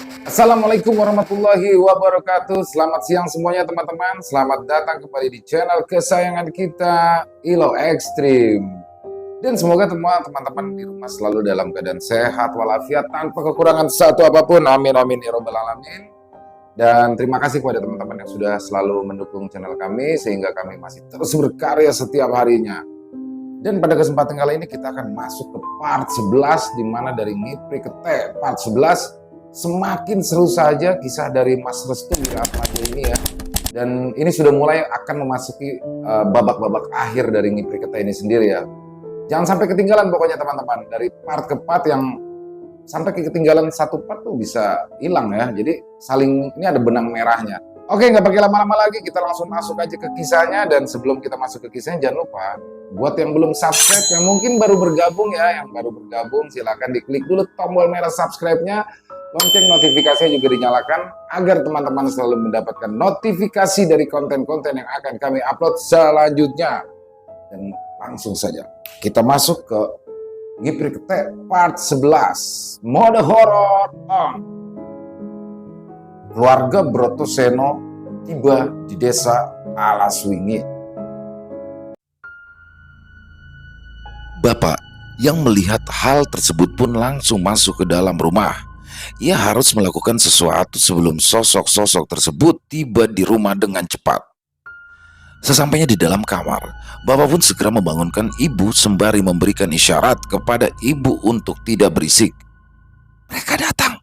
Assalamualaikum warahmatullahi wabarakatuh. Selamat siang semuanya teman-teman. Selamat datang kembali di channel kesayangan kita, Ilo Ekstrim. Dan semoga teman-teman di rumah selalu dalam keadaan sehat walafiat tanpa kekurangan satu apapun. Amin amin ya robbal alamin. Dan terima kasih kepada teman-teman yang sudah selalu mendukung channel kami sehingga kami masih terus berkarya setiap harinya. Dan pada kesempatan kali ini kita akan masuk ke part 11 di mana dari Ngipri ke T part 11 semakin seru saja kisah dari Mas Restu Wirahadi ini ya. Dan ini sudah mulai akan memasuki babak-babak akhir dari Ngipri ke T ini sendiri ya. Jangan sampai ketinggalan pokoknya teman-teman. Dari part ke part yang sampai ketinggalan satu part tuh bisa hilang ya. Jadi saling ini ada benang merahnya. Oke, nggak pakai lama-lama lagi, kita langsung masuk aja ke kisahnya. Dan sebelum kita masuk ke kisahnya, jangan lupa buat yang belum subscribe, yang mungkin baru bergabung ya, yang baru bergabung silahkan diklik dulu tombol merah subscribe-nya, lonceng notifikasinya juga dinyalakan agar teman-teman selalu mendapatkan notifikasi dari konten-konten yang akan kami upload selanjutnya. Dan langsung saja kita masuk ke Ngipri ke T part 11 mode horor on. Keluarga Brotoseno tiba di desa Alaswingi. Bapak yang melihat hal tersebut pun langsung masuk ke dalam rumah. Ia harus melakukan sesuatu sebelum sosok-sosok tersebut tiba di rumah dengan cepat. Sesampainya di dalam kamar, Bapak pun segera membangunkan ibu sembari memberikan isyarat kepada ibu untuk tidak berisik. Mereka datang.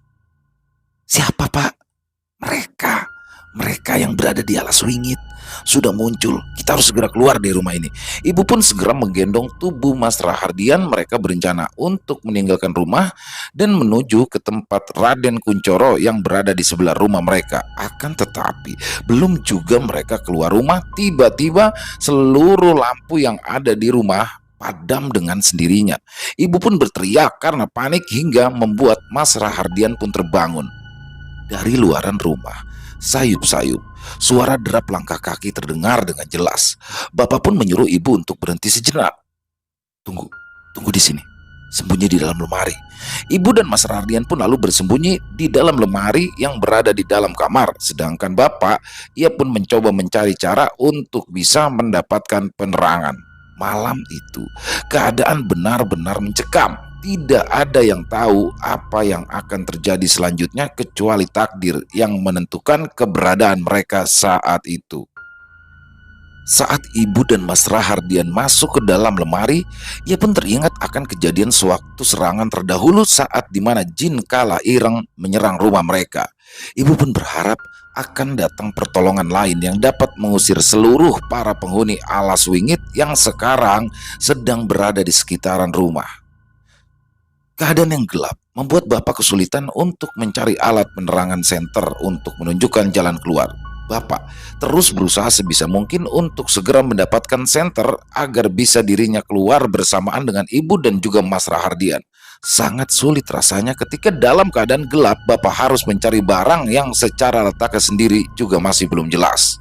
Siapa, Pak? Mereka yang berada di Alaswingit sudah muncul. Kita harus segera keluar dari rumah ini. Ibu pun segera menggendong tubuh Mas Rahardian. Mereka berencana untuk meninggalkan rumah dan menuju ke tempat Raden Kuncoro yang berada di sebelah rumah mereka. Akan tetapi belum juga mereka keluar rumah, tiba-tiba seluruh lampu yang ada di rumah padam dengan sendirinya. Ibu pun berteriak karena panik hingga membuat Mas Rahardian pun terbangun. Dari luaran rumah, sayup-sayup, suara derap langkah kaki terdengar dengan jelas. Bapak pun menyuruh ibu untuk berhenti sejenak. Tunggu di sini, sembunyi di dalam lemari. Ibu dan Mas Rahardian pun lalu bersembunyi di dalam lemari yang berada di dalam kamar. Sedangkan bapak, ia pun mencoba mencari cara untuk bisa mendapatkan penerangan. Malam itu, keadaan benar-benar mencekam. Tidak ada yang tahu apa yang akan terjadi selanjutnya kecuali takdir yang menentukan keberadaan mereka saat itu. Saat ibu dan Mas Rahardian masuk ke dalam lemari, ia pun teringat akan kejadian sewaktu serangan terdahulu saat dimana jin kala ireng menyerang rumah mereka. Ibu pun berharap akan datang pertolongan lain yang dapat mengusir seluruh para penghuni Alaswingit yang sekarang sedang berada di sekitaran rumah. Keadaan yang gelap membuat Bapak kesulitan untuk mencari alat penerangan senter untuk menunjukkan jalan keluar. Bapak terus berusaha sebisa mungkin untuk segera mendapatkan senter agar bisa dirinya keluar bersamaan dengan ibu dan juga Mas Rahardian. Sangat sulit rasanya ketika dalam keadaan gelap Bapak harus mencari barang yang secara letaknya sendiri juga masih belum jelas.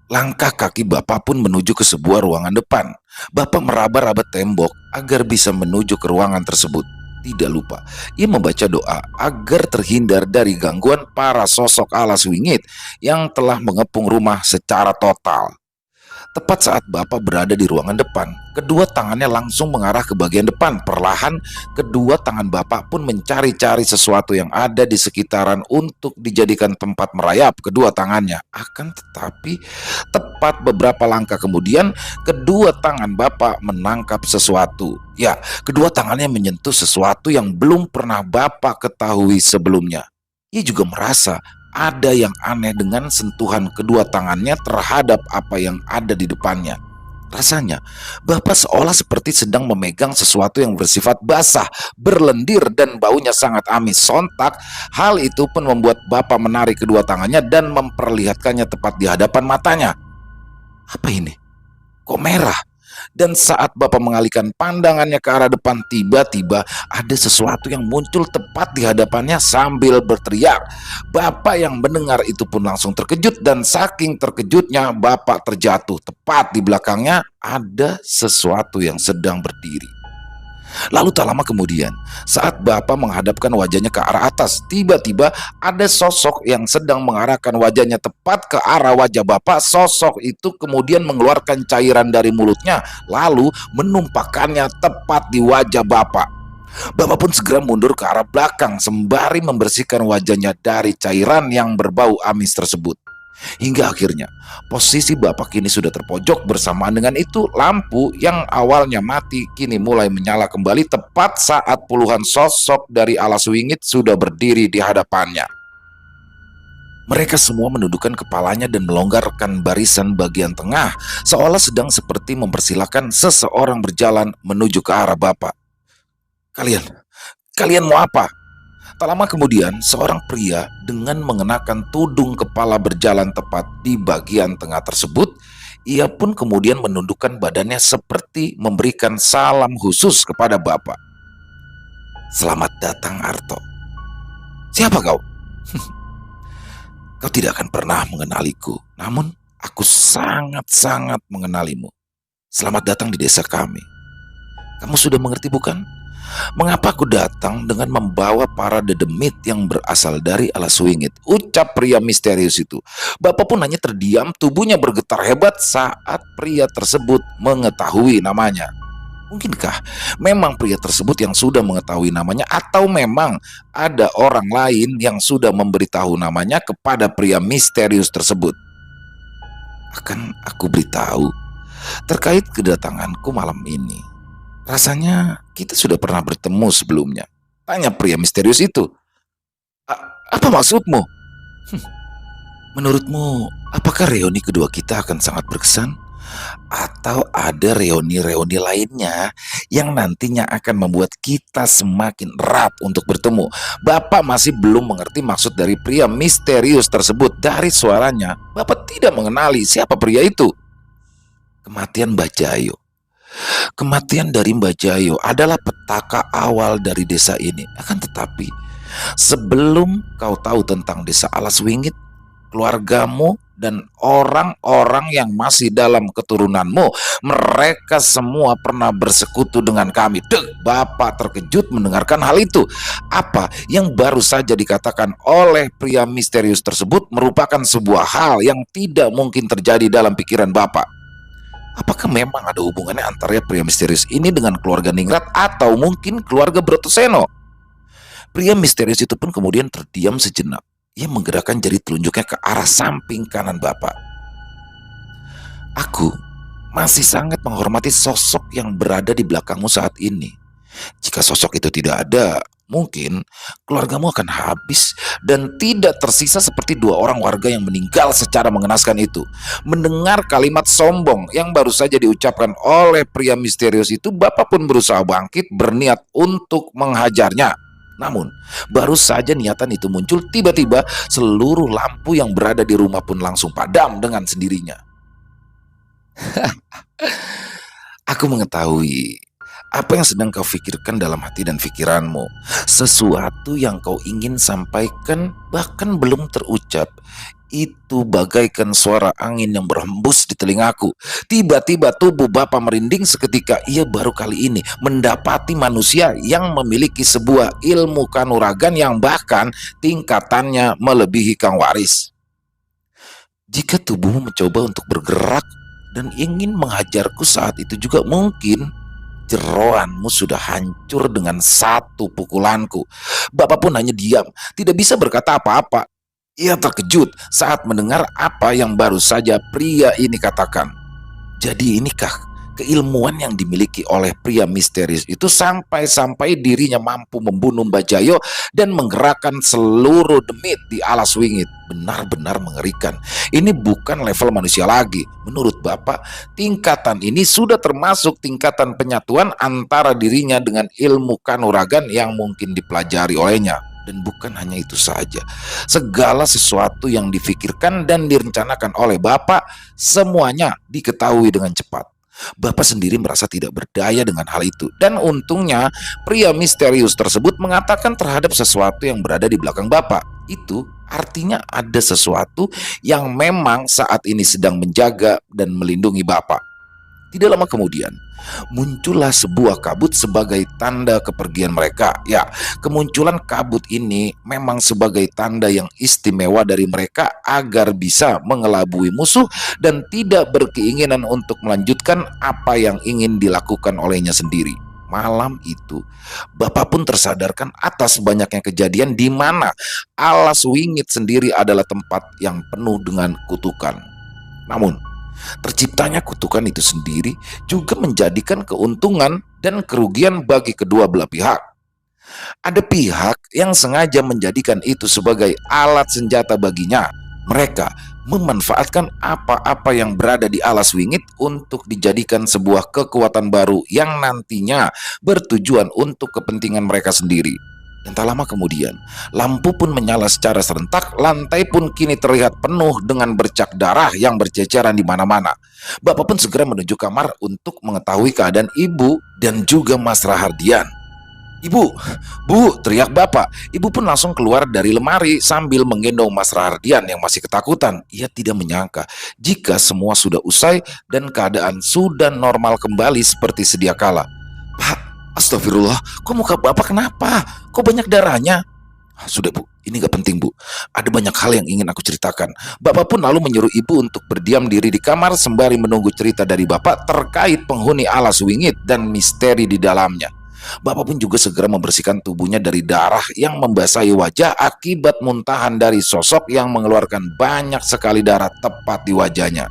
Langkah kaki Bapak pun menuju ke sebuah ruangan depan. Bapak meraba-raba tembok agar bisa menuju ke ruangan tersebut. Tidak lupa, ia membaca doa agar terhindar dari gangguan para sosok Alaswingit yang telah mengepung rumah secara total. Tepat saat Bapak berada di ruangan depan, kedua tangannya langsung mengarah ke bagian depan. Perlahan, kedua tangan Bapak pun mencari-cari sesuatu yang ada di sekitaran untuk dijadikan tempat merayap kedua tangannya. Akan tetapi, tepat beberapa langkah kemudian, kedua tangan Bapak menangkap sesuatu. Ya, kedua tangannya menyentuh sesuatu yang belum pernah Bapak ketahui sebelumnya. Ia juga merasa ada yang aneh dengan sentuhan kedua tangannya terhadap apa yang ada di depannya. Rasanya Bapak seolah seperti sedang memegang sesuatu yang bersifat basah, berlendir dan baunya sangat amis. Sontak hal itu pun membuat Bapak menarik kedua tangannya dan memperlihatkannya tepat di hadapan matanya. Apa ini? Kok merah? Dan saat Bapak mengalihkan pandangannya ke arah depan, tiba-tiba ada sesuatu yang muncul tepat di hadapannya sambil berteriak. Bapak yang mendengar itu pun langsung terkejut dan saking terkejutnya Bapak terjatuh. Tepat di belakangnya ada sesuatu yang sedang berdiri. Lalu tak lama kemudian, saat Bapak menghadapkan wajahnya ke arah atas, tiba-tiba ada sosok yang sedang mengarahkan wajahnya tepat ke arah wajah Bapak. Sosok itu kemudian mengeluarkan cairan dari mulutnya, lalu menumpahkannya tepat di wajah Bapak. Bapak pun segera mundur ke arah belakang sembari membersihkan wajahnya dari cairan yang berbau amis tersebut. Hingga akhirnya posisi Bapak kini sudah terpojok. Bersamaan dengan itu, lampu yang awalnya mati kini mulai menyala kembali tepat saat puluhan sosok dari alas wingit sudah berdiri di hadapannya. Mereka semua menundukkan kepalanya dan melonggarkan barisan bagian tengah, seolah sedang seperti mempersilahkan seseorang berjalan menuju ke arah Bapak. Kalian mau apa? Tak lama kemudian, seorang pria dengan mengenakan tudung kepala berjalan tepat di bagian tengah tersebut. Ia pun kemudian menundukkan badannya seperti memberikan salam khusus kepada Bapak. "Selamat datang, Arto. Siapa kau?" "Kau tidak akan pernah mengenaliku, namun aku sangat-sangat mengenalimu. Selamat datang di desa kami. Kamu sudah mengerti bukan? Mengapa aku datang dengan membawa para dedemit yang berasal dari alas wingit?" ucap pria misterius itu. Bapak pun hanya terdiam, tubuhnya bergetar hebat saat pria tersebut mengetahui namanya. Mungkinkah memang pria tersebut yang sudah mengetahui namanya, atau memang ada orang lain yang sudah memberitahu namanya kepada pria misterius tersebut? "Akan aku beritahu terkait kedatanganku malam ini. Rasanya kita sudah pernah bertemu sebelumnya," tanya pria misterius itu. Apa maksudmu?" "Menurutmu, apakah reuni kedua kita akan sangat berkesan? Atau ada reuni-reuni lainnya yang nantinya akan membuat kita semakin erat untuk bertemu?" Bapak masih belum mengerti maksud dari pria misterius tersebut. Dari suaranya, Bapak tidak mengenali siapa pria itu. "Kematian Mbah Jayo. Kematian dari Mbah Jayo adalah petaka awal dari desa ini. Akan tetapi, sebelum kau tahu tentang desa Alas Wingit, keluargamu dan orang-orang yang masih dalam keturunanmu, mereka semua pernah bersekutu dengan kami." Dek, Bapak terkejut mendengarkan hal itu. Apa yang baru saja dikatakan oleh pria misterius tersebut merupakan sebuah hal yang tidak mungkin terjadi dalam pikiran Bapak. Apakah memang ada hubungannya antara pria misterius ini dengan keluarga Ningrat atau mungkin keluarga Brotoseno? Pria misterius itu pun kemudian terdiam sejenak. Ia menggerakkan jari telunjuknya ke arah samping kanan Bapak. "Aku masih sangat menghormati sosok yang berada di belakangmu saat ini. Jika sosok itu tidak ada, mungkin keluargamu akan habis dan tidak tersisa seperti dua orang warga yang meninggal secara mengenaskan itu." Mendengar kalimat sombong yang baru saja diucapkan oleh pria misterius itu, Bapak pun berusaha bangkit berniat untuk menghajarnya. Namun, baru saja niatan itu muncul, tiba-tiba seluruh lampu yang berada di rumah pun langsung padam dengan sendirinya. "Aku mengetahui apa yang sedang kau pikirkan dalam hati dan pikiranmu. Sesuatu yang kau ingin sampaikan bahkan belum terucap. Itu bagaikan suara angin yang berhembus di telingaku." Tiba-tiba tubuh Bapak merinding seketika. Ia baru kali ini mendapati manusia yang memiliki sebuah ilmu kanuragan yang bahkan tingkatannya melebihi Kang Waris. "Jika tubuhmu mencoba untuk bergerak dan ingin menghajarku saat itu juga, mungkin jeroanmu sudah hancur dengan satu pukulanku." Bapak pun hanya diam, tidak bisa berkata apa-apa. Ia terkejut saat mendengar apa yang baru saja pria ini katakan. Jadi inikah keilmuan yang dimiliki oleh pria misterius itu sampai-sampai dirinya mampu membunuh Mbah Jayo dan menggerakkan seluruh demit di Alas Wingit? Benar-benar mengerikan. Ini bukan level manusia lagi. Menurut Bapak, tingkatan ini sudah termasuk tingkatan penyatuan antara dirinya dengan ilmu kanuragan yang mungkin dipelajari olehnya. Dan bukan hanya itu saja, segala sesuatu yang difikirkan dan direncanakan oleh Bapak semuanya diketahui dengan cepat. Bapak sendiri merasa tidak berdaya dengan hal itu. Dan untungnya pria misterius tersebut mengatakan terhadap sesuatu yang berada di belakang Bapak. Itu artinya ada sesuatu yang memang saat ini sedang menjaga dan melindungi Bapak. Tidak lama kemudian, muncullah sebuah kabut sebagai tanda kepergian mereka. Ya, kemunculan kabut ini memang sebagai tanda yang istimewa dari mereka agar bisa mengelabui musuh dan tidak berkeinginan untuk melanjutkan apa yang ingin dilakukan olehnya sendiri. Malam itu, Bapak pun tersadarkan atas banyaknya kejadian di mana alas wingit sendiri adalah tempat yang penuh dengan kutukan. Namun, terciptanya kutukan itu sendiri juga menjadikan keuntungan dan kerugian bagi kedua belah pihak. Ada pihak yang sengaja menjadikan itu sebagai alat senjata baginya. Mereka memanfaatkan apa-apa yang berada di alas wingit untuk dijadikan sebuah kekuatan baru yang nantinya bertujuan untuk kepentingan mereka sendiri. Dan tak lama kemudian, lampu pun menyala secara serentak, lantai pun kini terlihat penuh dengan bercak darah yang berceceran di mana-mana. Bapak pun segera menuju kamar untuk mengetahui keadaan ibu dan juga Mas Rahardian. "Ibu, Bu," teriak bapak. Ibu pun langsung keluar dari lemari sambil menggendong Mas Rahardian yang masih ketakutan. Ia tidak menyangka jika semua sudah usai dan keadaan sudah normal kembali seperti sedia kala. "Pak, astagfirullah, kok muka bapak kenapa? Kok banyak darahnya?" "Sudah Bu, ini gak penting Bu. Ada banyak hal yang ingin aku ceritakan." Bapak pun lalu menyuruh ibu untuk berdiam diri di kamar sembari menunggu cerita dari bapak terkait penghuni alas wingit dan misteri di dalamnya. Bapak pun juga segera membersihkan tubuhnya dari darah yang membasahi wajah akibat muntahan dari sosok yang mengeluarkan banyak sekali darah tepat di wajahnya.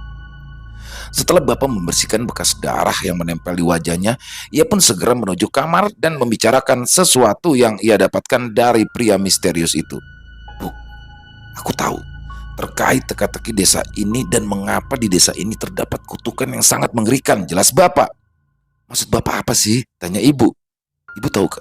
Setelah Bapak membersihkan bekas darah yang menempel di wajahnya, ia pun segera menuju kamar dan membicarakan sesuatu yang ia dapatkan dari pria misterius itu. "Bu, aku tahu terkait teka-teki desa ini dan mengapa di desa ini terdapat kutukan yang sangat mengerikan. Jelas Bapak." "Maksud Bapak apa sih?" tanya ibu. "Ibu tahu ke,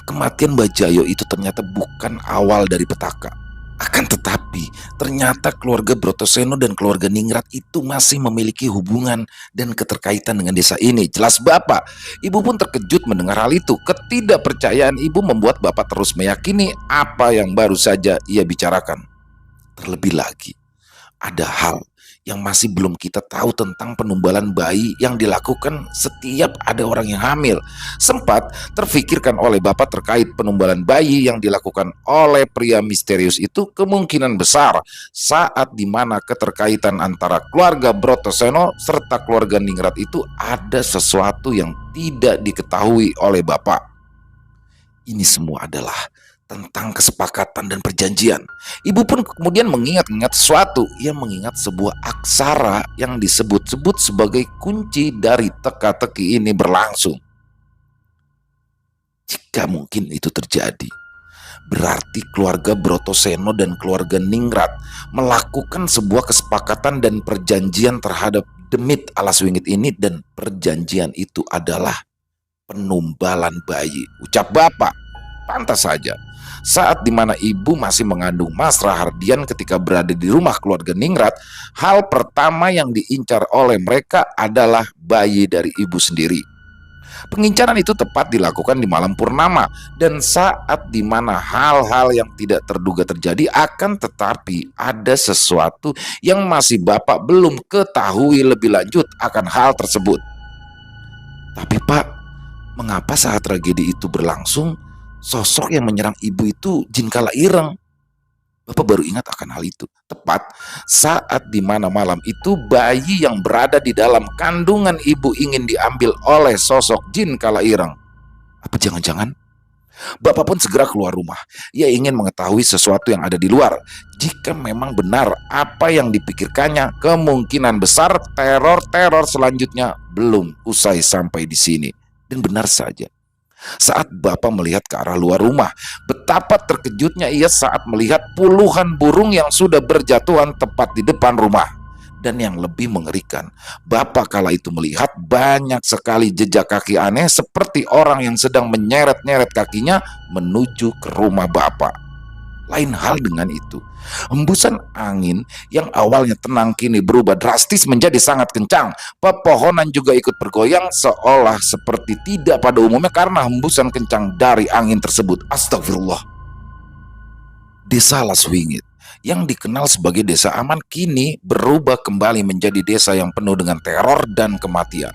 kematian Mbak Jayo itu ternyata bukan awal dari petaka. Akan tetapi, ternyata keluarga Brotoseno dan keluarga Ningrat itu masih memiliki hubungan dan keterkaitan dengan desa ini. Jelas Bapak." Ibu pun terkejut mendengar hal itu. Ketidakpercayaan ibu membuat Bapak terus meyakini apa yang baru saja ia bicarakan. Terlebih lagi, ada hal yang masih belum kita tahu tentang penumbalan bayi yang dilakukan setiap ada orang yang hamil. Sempat terfikirkan oleh Bapak terkait penumbalan bayi yang dilakukan oleh pria misterius itu kemungkinan besar saat dimana keterkaitan antara keluarga Brotoseno serta keluarga Ningrat itu ada sesuatu yang tidak diketahui oleh Bapak. Ini semua adalah tentang kesepakatan dan perjanjian. Ibu pun kemudian mengingat-ingat sesuatu. Ia mengingat sebuah aksara yang disebut-sebut sebagai kunci dari teka-teki ini berlangsung. Jika mungkin itu terjadi, berarti keluarga Brotoseno dan keluarga Ningrat melakukan sebuah kesepakatan dan perjanjian terhadap demit alas wingit ini, dan perjanjian itu adalah penumbalan bayi. Ucap Bapak. Pantas saja, saat dimana ibu masih mengandung Mas Rahardian ketika berada di rumah keluarga Ningrat, hal pertama yang diincar oleh mereka adalah bayi dari ibu sendiri. Pengincaran itu tepat dilakukan di malam purnama dan saat dimana hal-hal yang tidak terduga terjadi, akan tetapi ada sesuatu yang masih Bapak belum ketahui lebih lanjut akan hal tersebut. "Tapi Pak, mengapa saat tragedi itu berlangsung, sosok yang menyerang ibu itu jin kala ireng?" Bapak baru ingat akan hal itu tepat saat di mana malam itu bayi yang berada di dalam kandungan ibu ingin diambil oleh sosok jin kala ireng. Apa jangan-jangan Bapak pun segera keluar rumah. Ia ingin mengetahui sesuatu yang ada di luar. Jika memang benar apa yang dipikirkannya, kemungkinan besar teror-teror selanjutnya belum usai sampai di sini. Dan benar saja, saat Bapak melihat ke arah luar rumah, betapa terkejutnya ia saat melihat puluhan burung yang sudah berjatuhan tepat di depan rumah. Dan yang lebih mengerikan, Bapak kala itu melihat banyak sekali jejak kaki aneh seperti orang yang sedang menyeret-nyeret kakinya menuju ke rumah Bapak. Lain hal dengan itu, hembusan angin yang awalnya tenang kini berubah drastis menjadi sangat kencang. Pepohonan juga ikut bergoyang seolah seperti tidak pada umumnya karena hembusan kencang dari angin tersebut. Astagfirullah. Desa Alas Wingit yang dikenal sebagai desa aman kini berubah kembali menjadi desa yang penuh dengan teror dan kematian.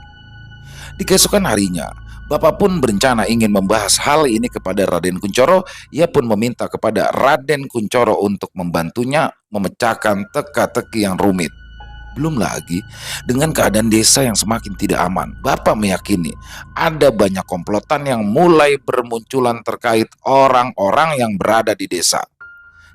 Di keesokan harinya, Bapak pun berencana ingin membahas hal ini kepada Raden Kuncoro. Ia pun meminta kepada Raden Kuncoro untuk membantunya memecahkan teka-teki yang rumit. Belum lagi, dengan keadaan desa yang semakin tidak aman, Bapak meyakini ada banyak komplotan yang mulai bermunculan terkait orang-orang yang berada di desa.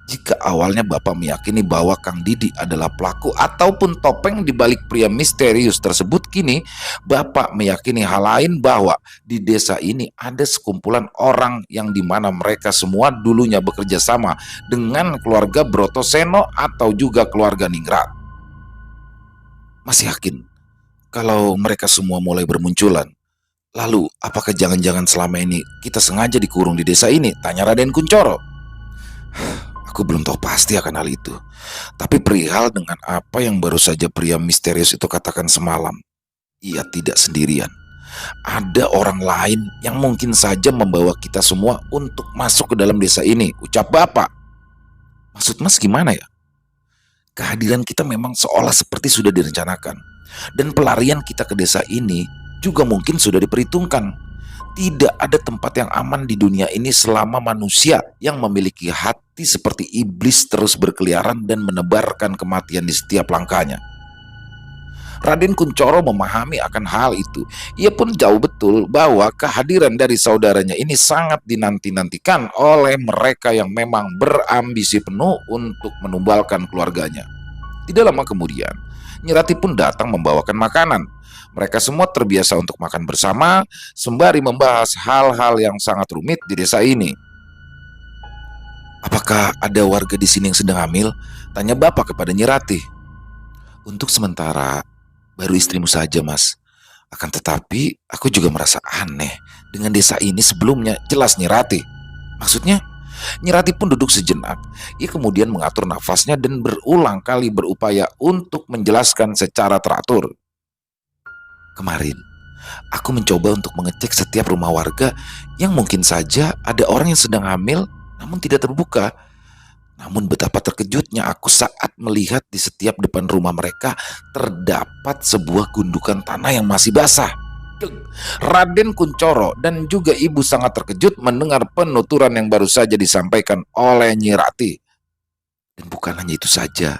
Jika awalnya Bapak meyakini bahwa Kang Didi adalah pelaku ataupun topeng di balik pria misterius tersebut, kini Bapak meyakini hal lain, bahwa di desa ini ada sekumpulan orang yang dimana mereka semua dulunya bekerja sama dengan keluarga Brotoseno atau juga keluarga Ningrat. Masih yakin kalau mereka semua mulai bermunculan? Lalu apakah jangan-jangan selama ini kita sengaja dikurung di desa ini? Tanya Raden Kuncoro. Aku belum tahu pasti akan hal itu. Tapi perihal dengan apa yang baru saja pria misterius itu katakan semalam, ia tidak sendirian. Ada orang lain yang mungkin saja membawa kita semua untuk masuk ke dalam desa ini, ucap Bapak. Maksud Mas gimana ya? Kehadiran kita memang seolah seperti sudah direncanakan. Dan pelarian kita ke desa ini juga mungkin sudah diperhitungkan. Tidak ada tempat yang aman di dunia ini selama manusia yang memiliki hati seperti iblis terus berkeliaran dan menebarkan kematian di setiap langkahnya. Raden Kuncoro memahami akan hal itu. Ia pun jauh betul bahwa kehadiran dari saudaranya ini sangat dinanti-nantikan oleh mereka yang memang berambisi penuh untuk menumbalkan keluarganya. Tidak lama kemudian, Nyi Rati pun datang membawakan makanan. Mereka semua terbiasa untuk makan bersama sembari membahas hal-hal yang sangat rumit di desa ini. Apakah ada warga di sini yang sedang hamil? Tanya Bapak kepada Nyi Rati. Untuk sementara, baru istrimu saja, Mas. Akan tetapi, aku juga merasa aneh dengan desa ini sebelumnya, jelas Nyi Rati. Maksudnya? Nyi Rati pun duduk sejenak. Ia kemudian mengatur nafasnya dan berulang kali berupaya untuk menjelaskan secara teratur. Kemarin, aku mencoba untuk mengecek setiap rumah warga yang mungkin saja ada orang yang sedang hamil namun tidak terbuka. Namun betapa terkejutnya aku saat melihat di setiap depan rumah mereka terdapat sebuah gundukan tanah yang masih basah. Raden Kuncoro dan juga ibu sangat terkejut mendengar penuturan yang baru saja disampaikan oleh Nyi Rati. Dan bukan hanya itu saja,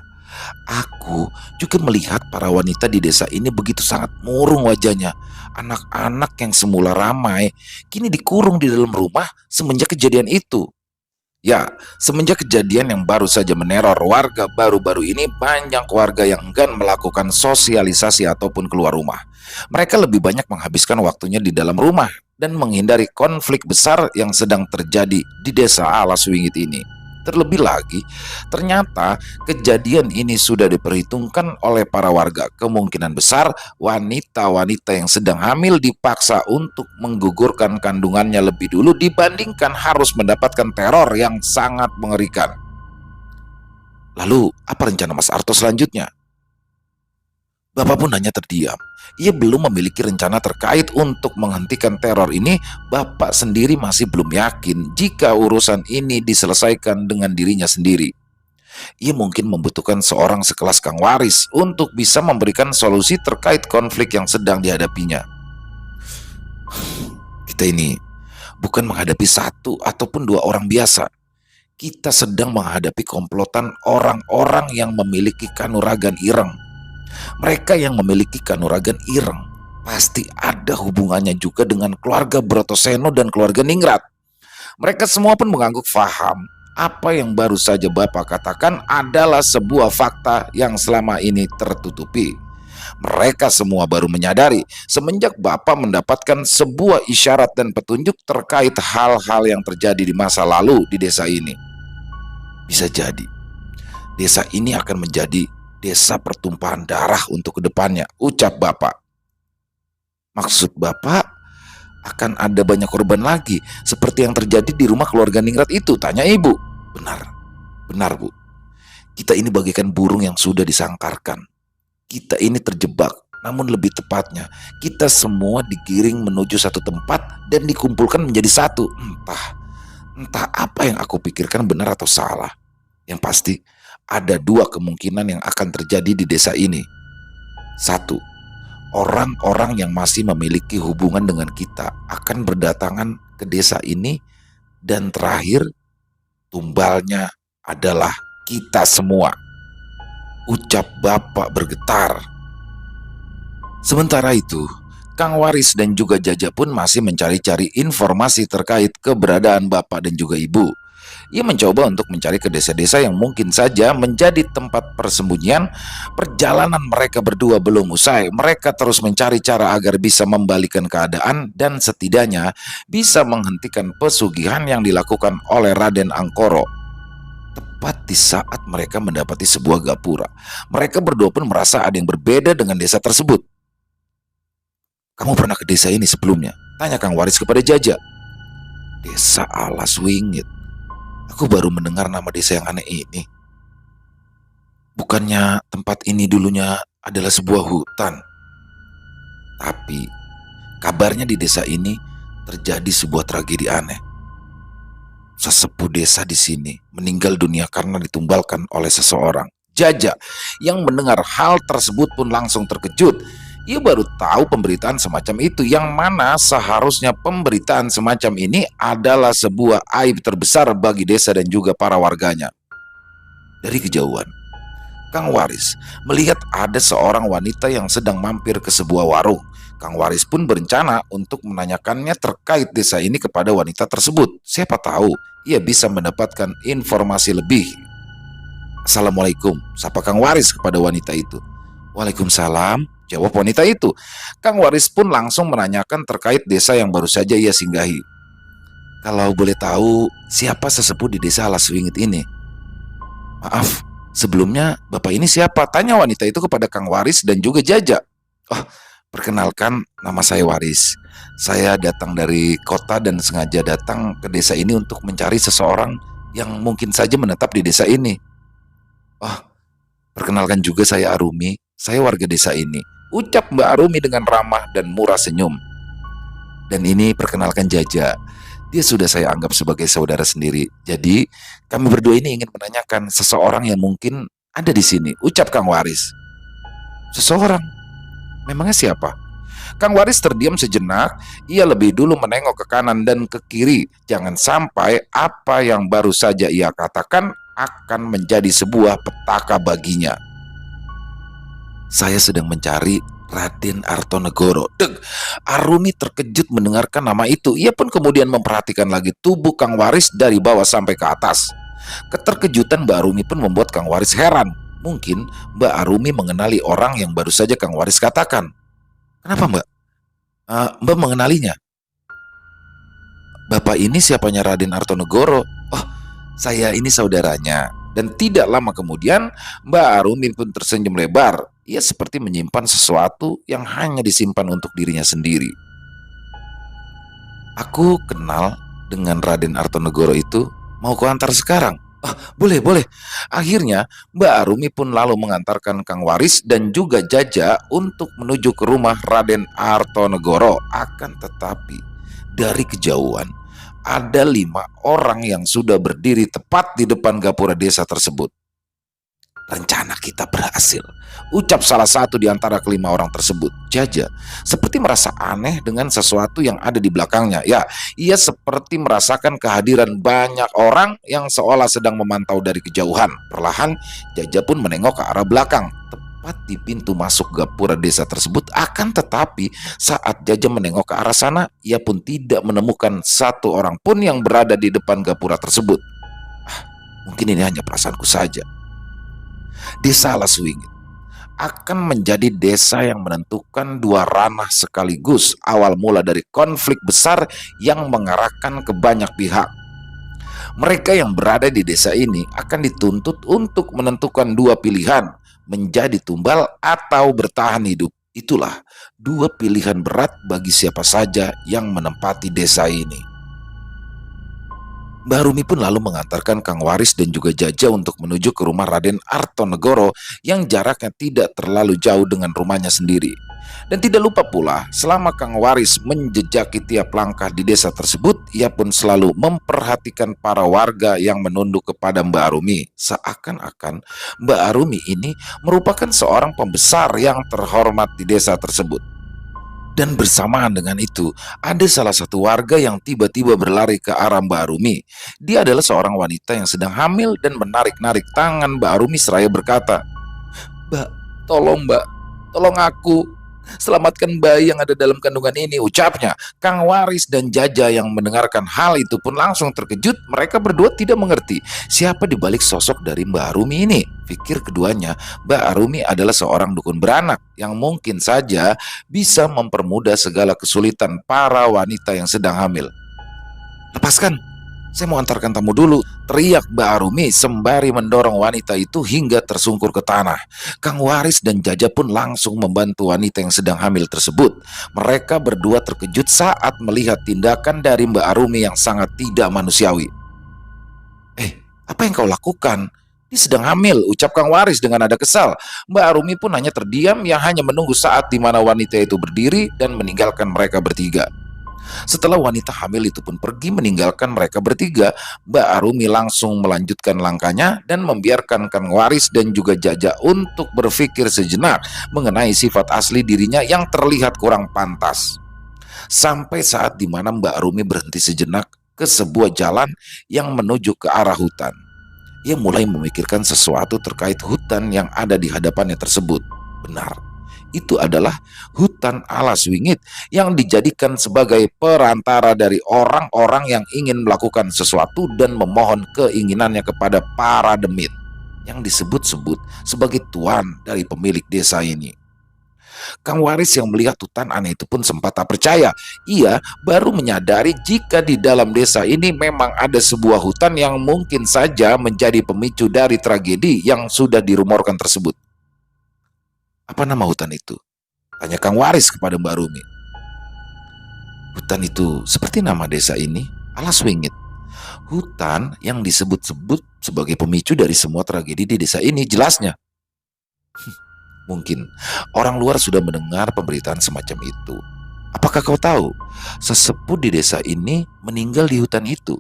aku juga melihat para wanita di desa ini begitu sangat murung wajahnya. Anak-anak yang semula ramai kini dikurung di dalam rumah semenjak kejadian itu. Ya, semenjak kejadian yang baru saja meneror warga baru-baru ini, banyak warga yang enggan melakukan sosialisasi ataupun keluar rumah. Mereka lebih banyak menghabiskan waktunya di dalam rumah dan menghindari konflik besar yang sedang terjadi di desa Alas Wingit ini. Terlebih lagi, ternyata kejadian ini sudah diperhitungkan oleh para warga. Kemungkinan besar wanita-wanita yang sedang hamil dipaksa untuk menggugurkan kandungannya lebih dulu dibandingkan harus mendapatkan teror yang sangat mengerikan. Lalu, apa rencana Mas Arto selanjutnya? Bapak pun hanya terdiam. Ia belum memiliki rencana terkait untuk menghentikan teror ini. Bapak sendiri masih belum yakin jika urusan ini diselesaikan dengan dirinya sendiri. Ia mungkin membutuhkan seorang sekelas Kang Waris untuk bisa memberikan solusi terkait konflik yang sedang dihadapinya. Kita ini bukan menghadapi satu ataupun dua orang biasa. Kita sedang menghadapi komplotan orang-orang yang memiliki kanuragan ireng. Mereka yang memiliki kanuragan ireng pasti ada hubungannya juga dengan keluarga Brotoseno dan keluarga Ningrat. Mereka semua pun mengangguk faham apa yang baru saja Bapak katakan adalah sebuah fakta yang selama ini tertutupi. Mereka semua baru menyadari semenjak Bapak mendapatkan sebuah isyarat dan petunjuk terkait hal-hal yang terjadi di masa lalu di desa ini. Bisa jadi desa ini akan menjadi desa pertumpahan darah untuk kedepannya, ucap Bapak. Maksud Bapak akan ada banyak korban lagi seperti yang terjadi di rumah keluarga Ningrat itu, tanya ibu. Benar Bu. Kita ini bagaikan burung yang sudah disangkarkan. Kita ini terjebak, namun lebih tepatnya kita semua digiring menuju satu tempat dan dikumpulkan menjadi satu. Entah apa yang aku pikirkan benar atau salah. Yang pasti ada dua kemungkinan yang akan terjadi di desa ini. Satu, orang-orang yang masih memiliki hubungan dengan kita akan berdatangan ke desa ini, dan terakhir, tumbalnya adalah kita semua. Ucap bapak bergetar. Sementara itu, Kang Waris dan juga Jaja pun masih mencari-cari informasi terkait keberadaan bapak dan juga ibu. Ia mencoba untuk mencari ke desa-desa yang mungkin saja menjadi tempat persembunyian. Perjalanan mereka berdua belum usai. Mereka terus mencari cara agar bisa membalikan keadaan dan setidaknya bisa menghentikan pesugihan yang dilakukan oleh Raden Angkoro. Tepat di saat mereka mendapati sebuah gapura, mereka berdua pun merasa ada yang berbeda dengan desa tersebut. "Kamu pernah ke desa ini sebelumnya?" tanya Kang Waris kepada Jaja. "Desa Alas Wingit. Aku baru mendengar nama desa yang aneh ini. Bukannya tempat ini dulunya adalah sebuah hutan? Tapi kabarnya di desa ini terjadi sebuah tragedi aneh. Sesepuh desa di sini meninggal dunia karena ditumbalkan oleh seseorang." Jaja yang mendengar hal tersebut pun langsung terkejut. Ia baru tahu pemberitaan semacam itu, yang mana seharusnya pemberitaan semacam ini adalah sebuah aib terbesar bagi desa dan juga para warganya. Dari kejauhan, Kang Waris melihat ada seorang wanita yang sedang mampir ke sebuah warung. Kang Waris pun berencana untuk menanyakannya terkait desa ini kepada wanita tersebut. Siapa tahu ia bisa mendapatkan informasi lebih. "Assalamualaikum," sapa Kang Waris kepada wanita itu. "Waalaikumsalam," jawab wanita itu. Kang Waris pun langsung menanyakan terkait desa yang baru saja ia singgahi. "Kalau boleh tahu, siapa sesepuh di desa Alas Wingit ini?" "Maaf, sebelumnya bapak ini siapa?" tanya wanita itu kepada Kang Waris dan juga Jaja. "Oh, perkenalkan, nama saya Waris. Saya datang dari kota dan sengaja datang ke desa ini untuk mencari seseorang yang mungkin saja menetap di desa ini." "Oh, perkenalkan juga, saya Arumi. Saya warga desa ini," ucap Mbak Arumi dengan ramah dan murah senyum. "Dan ini perkenalkan Jaja. Dia sudah saya anggap sebagai saudara sendiri. Jadi kami berdua ini ingin menanyakan seseorang yang mungkin ada di sini," ucap Kang Waris. "Seseorang? Memangnya siapa?" Kang Waris terdiam sejenak. Ia lebih dulu menengok ke kanan dan ke kiri. Jangan sampai apa yang baru saja ia katakan akan menjadi sebuah petaka baginya. "Saya sedang mencari Raden Artonegoro." Deg, Arumi terkejut mendengarkan nama itu. Ia pun kemudian memperhatikan lagi tubuh Kang Waris dari bawah sampai ke atas. Keterkejutan Mbak Arumi pun membuat Kang Waris heran. Mungkin Mbak Arumi mengenali orang yang baru saja Kang Waris katakan. "Kenapa, Mbak? Mbak mengenalinya?" "Bapak ini siapanya Raden Artonegoro?" "Oh, saya ini saudaranya." Dan tidak lama kemudian Mbak Arumi pun tersenyum lebar. Ia seperti menyimpan sesuatu yang hanya disimpan untuk dirinya sendiri. "Aku kenal dengan Raden Artonegoro itu. Mau kuantar sekarang?" "Ah, boleh, boleh." Akhirnya Mbak Arumi pun lalu mengantarkan Kang Waris dan juga Jaja untuk menuju ke rumah Raden Artonegoro. Akan tetapi dari kejauhan ada 5 orang yang sudah berdiri tepat di depan gapura desa tersebut. "Rencana kita berhasil," ucap salah satu di antara kelima orang tersebut. Jaja seperti merasa aneh dengan sesuatu yang ada di belakangnya. Ya, ia seperti merasakan kehadiran banyak orang yang seolah sedang memantau dari kejauhan. Perlahan Jaja pun menengok ke arah belakang, tepat di pintu masuk gapura desa tersebut. Akan tetapi saat Jaja menengok ke arah sana, ia pun tidak menemukan satu orang pun yang berada di depan gapura tersebut. Mungkin ini hanya perasaanku saja. Desa Alas Wingit akan menjadi desa yang menentukan 2 ranah sekaligus, awal mula dari konflik besar yang mengarahkan ke banyak pihak. Mereka yang berada di desa ini akan dituntut untuk menentukan 2 pilihan, menjadi tumbal atau bertahan hidup. Itulah 2 pilihan berat bagi siapa saja yang menempati desa ini. Mbah Rumi pun lalu mengantarkan Kang Waris dan juga Jaja untuk menuju ke rumah Raden Artonegoro yang jaraknya tidak terlalu jauh dengan rumahnya sendiri. Dan tidak lupa pula, selama Kang Waris menjejaki tiap langkah di desa tersebut, ia pun selalu memperhatikan para warga yang menunduk kepada Mbah Rumi. Seakan-akan Mbah Rumi ini merupakan seorang pembesar yang terhormat di desa tersebut. Dan bersamaan dengan itu, ada salah satu warga yang tiba-tiba berlari ke arah Mbak Rumi. Dia adalah seorang wanita yang sedang hamil dan menarik-narik tangan Mbak Rumi seraya berkata, "Mbak, tolong Mbak, tolong aku. Selamatkan bayi yang ada dalam kandungan ini," ucapnya. Kang Waris dan Jaja yang mendengarkan hal itu pun langsung terkejut. Mereka berdua tidak mengerti siapa di balik sosok dari Mbak Rumi ini. Pikir keduanya, Mbak Rumi adalah seorang dukun beranak yang mungkin saja bisa mempermudah segala kesulitan para wanita yang sedang hamil. "Lepaskan, saya mau antarkan tamu dulu," teriak Mbak Arumi sembari mendorong wanita itu hingga tersungkur ke tanah. Kang Waris dan Jaja pun langsung membantu wanita yang sedang hamil tersebut. Mereka berdua terkejut saat melihat tindakan dari Mbak Arumi yang sangat tidak manusiawi. Apa yang kau lakukan? Dia sedang hamil," ucap Kang Waris dengan nada kesal. Mbak Arumi pun hanya terdiam, yang hanya menunggu saat di mana wanita itu berdiri dan meninggalkan mereka bertiga. Setelah wanita hamil itu pun pergi meninggalkan mereka bertiga, Mbak Arumi langsung melanjutkan langkahnya dan membiarkan Kang Waris dan juga Jaja untuk berpikir sejenak mengenai sifat asli dirinya yang terlihat kurang pantas. Sampai saat di mana Mbak Arumi berhenti sejenak ke sebuah jalan yang menuju ke arah hutan. Ia mulai memikirkan sesuatu terkait hutan yang ada di hadapannya tersebut. Benar, itu adalah hutan alas wingit yang dijadikan sebagai perantara dari orang-orang yang ingin melakukan sesuatu dan memohon keinginannya kepada para demit yang disebut-sebut sebagai tuan dari pemilik desa ini. Kang Waris yang melihat hutan aneh itu pun sempat tak percaya. Ia baru menyadari jika di dalam desa ini memang ada sebuah hutan yang mungkin saja menjadi pemicu dari tragedi yang sudah dirumorkan tersebut. "Apa nama hutan itu?" tanya Kang Waris kepada Mbak Rumi. "Hutan itu seperti nama desa ini, Alas Wingit. Hutan yang disebut-sebut sebagai pemicu dari semua tragedi di desa ini, jelasnya." "Mungkin orang luar sudah mendengar pemberitaan semacam itu. Apakah kau tahu, sesepuh di desa ini meninggal di hutan itu.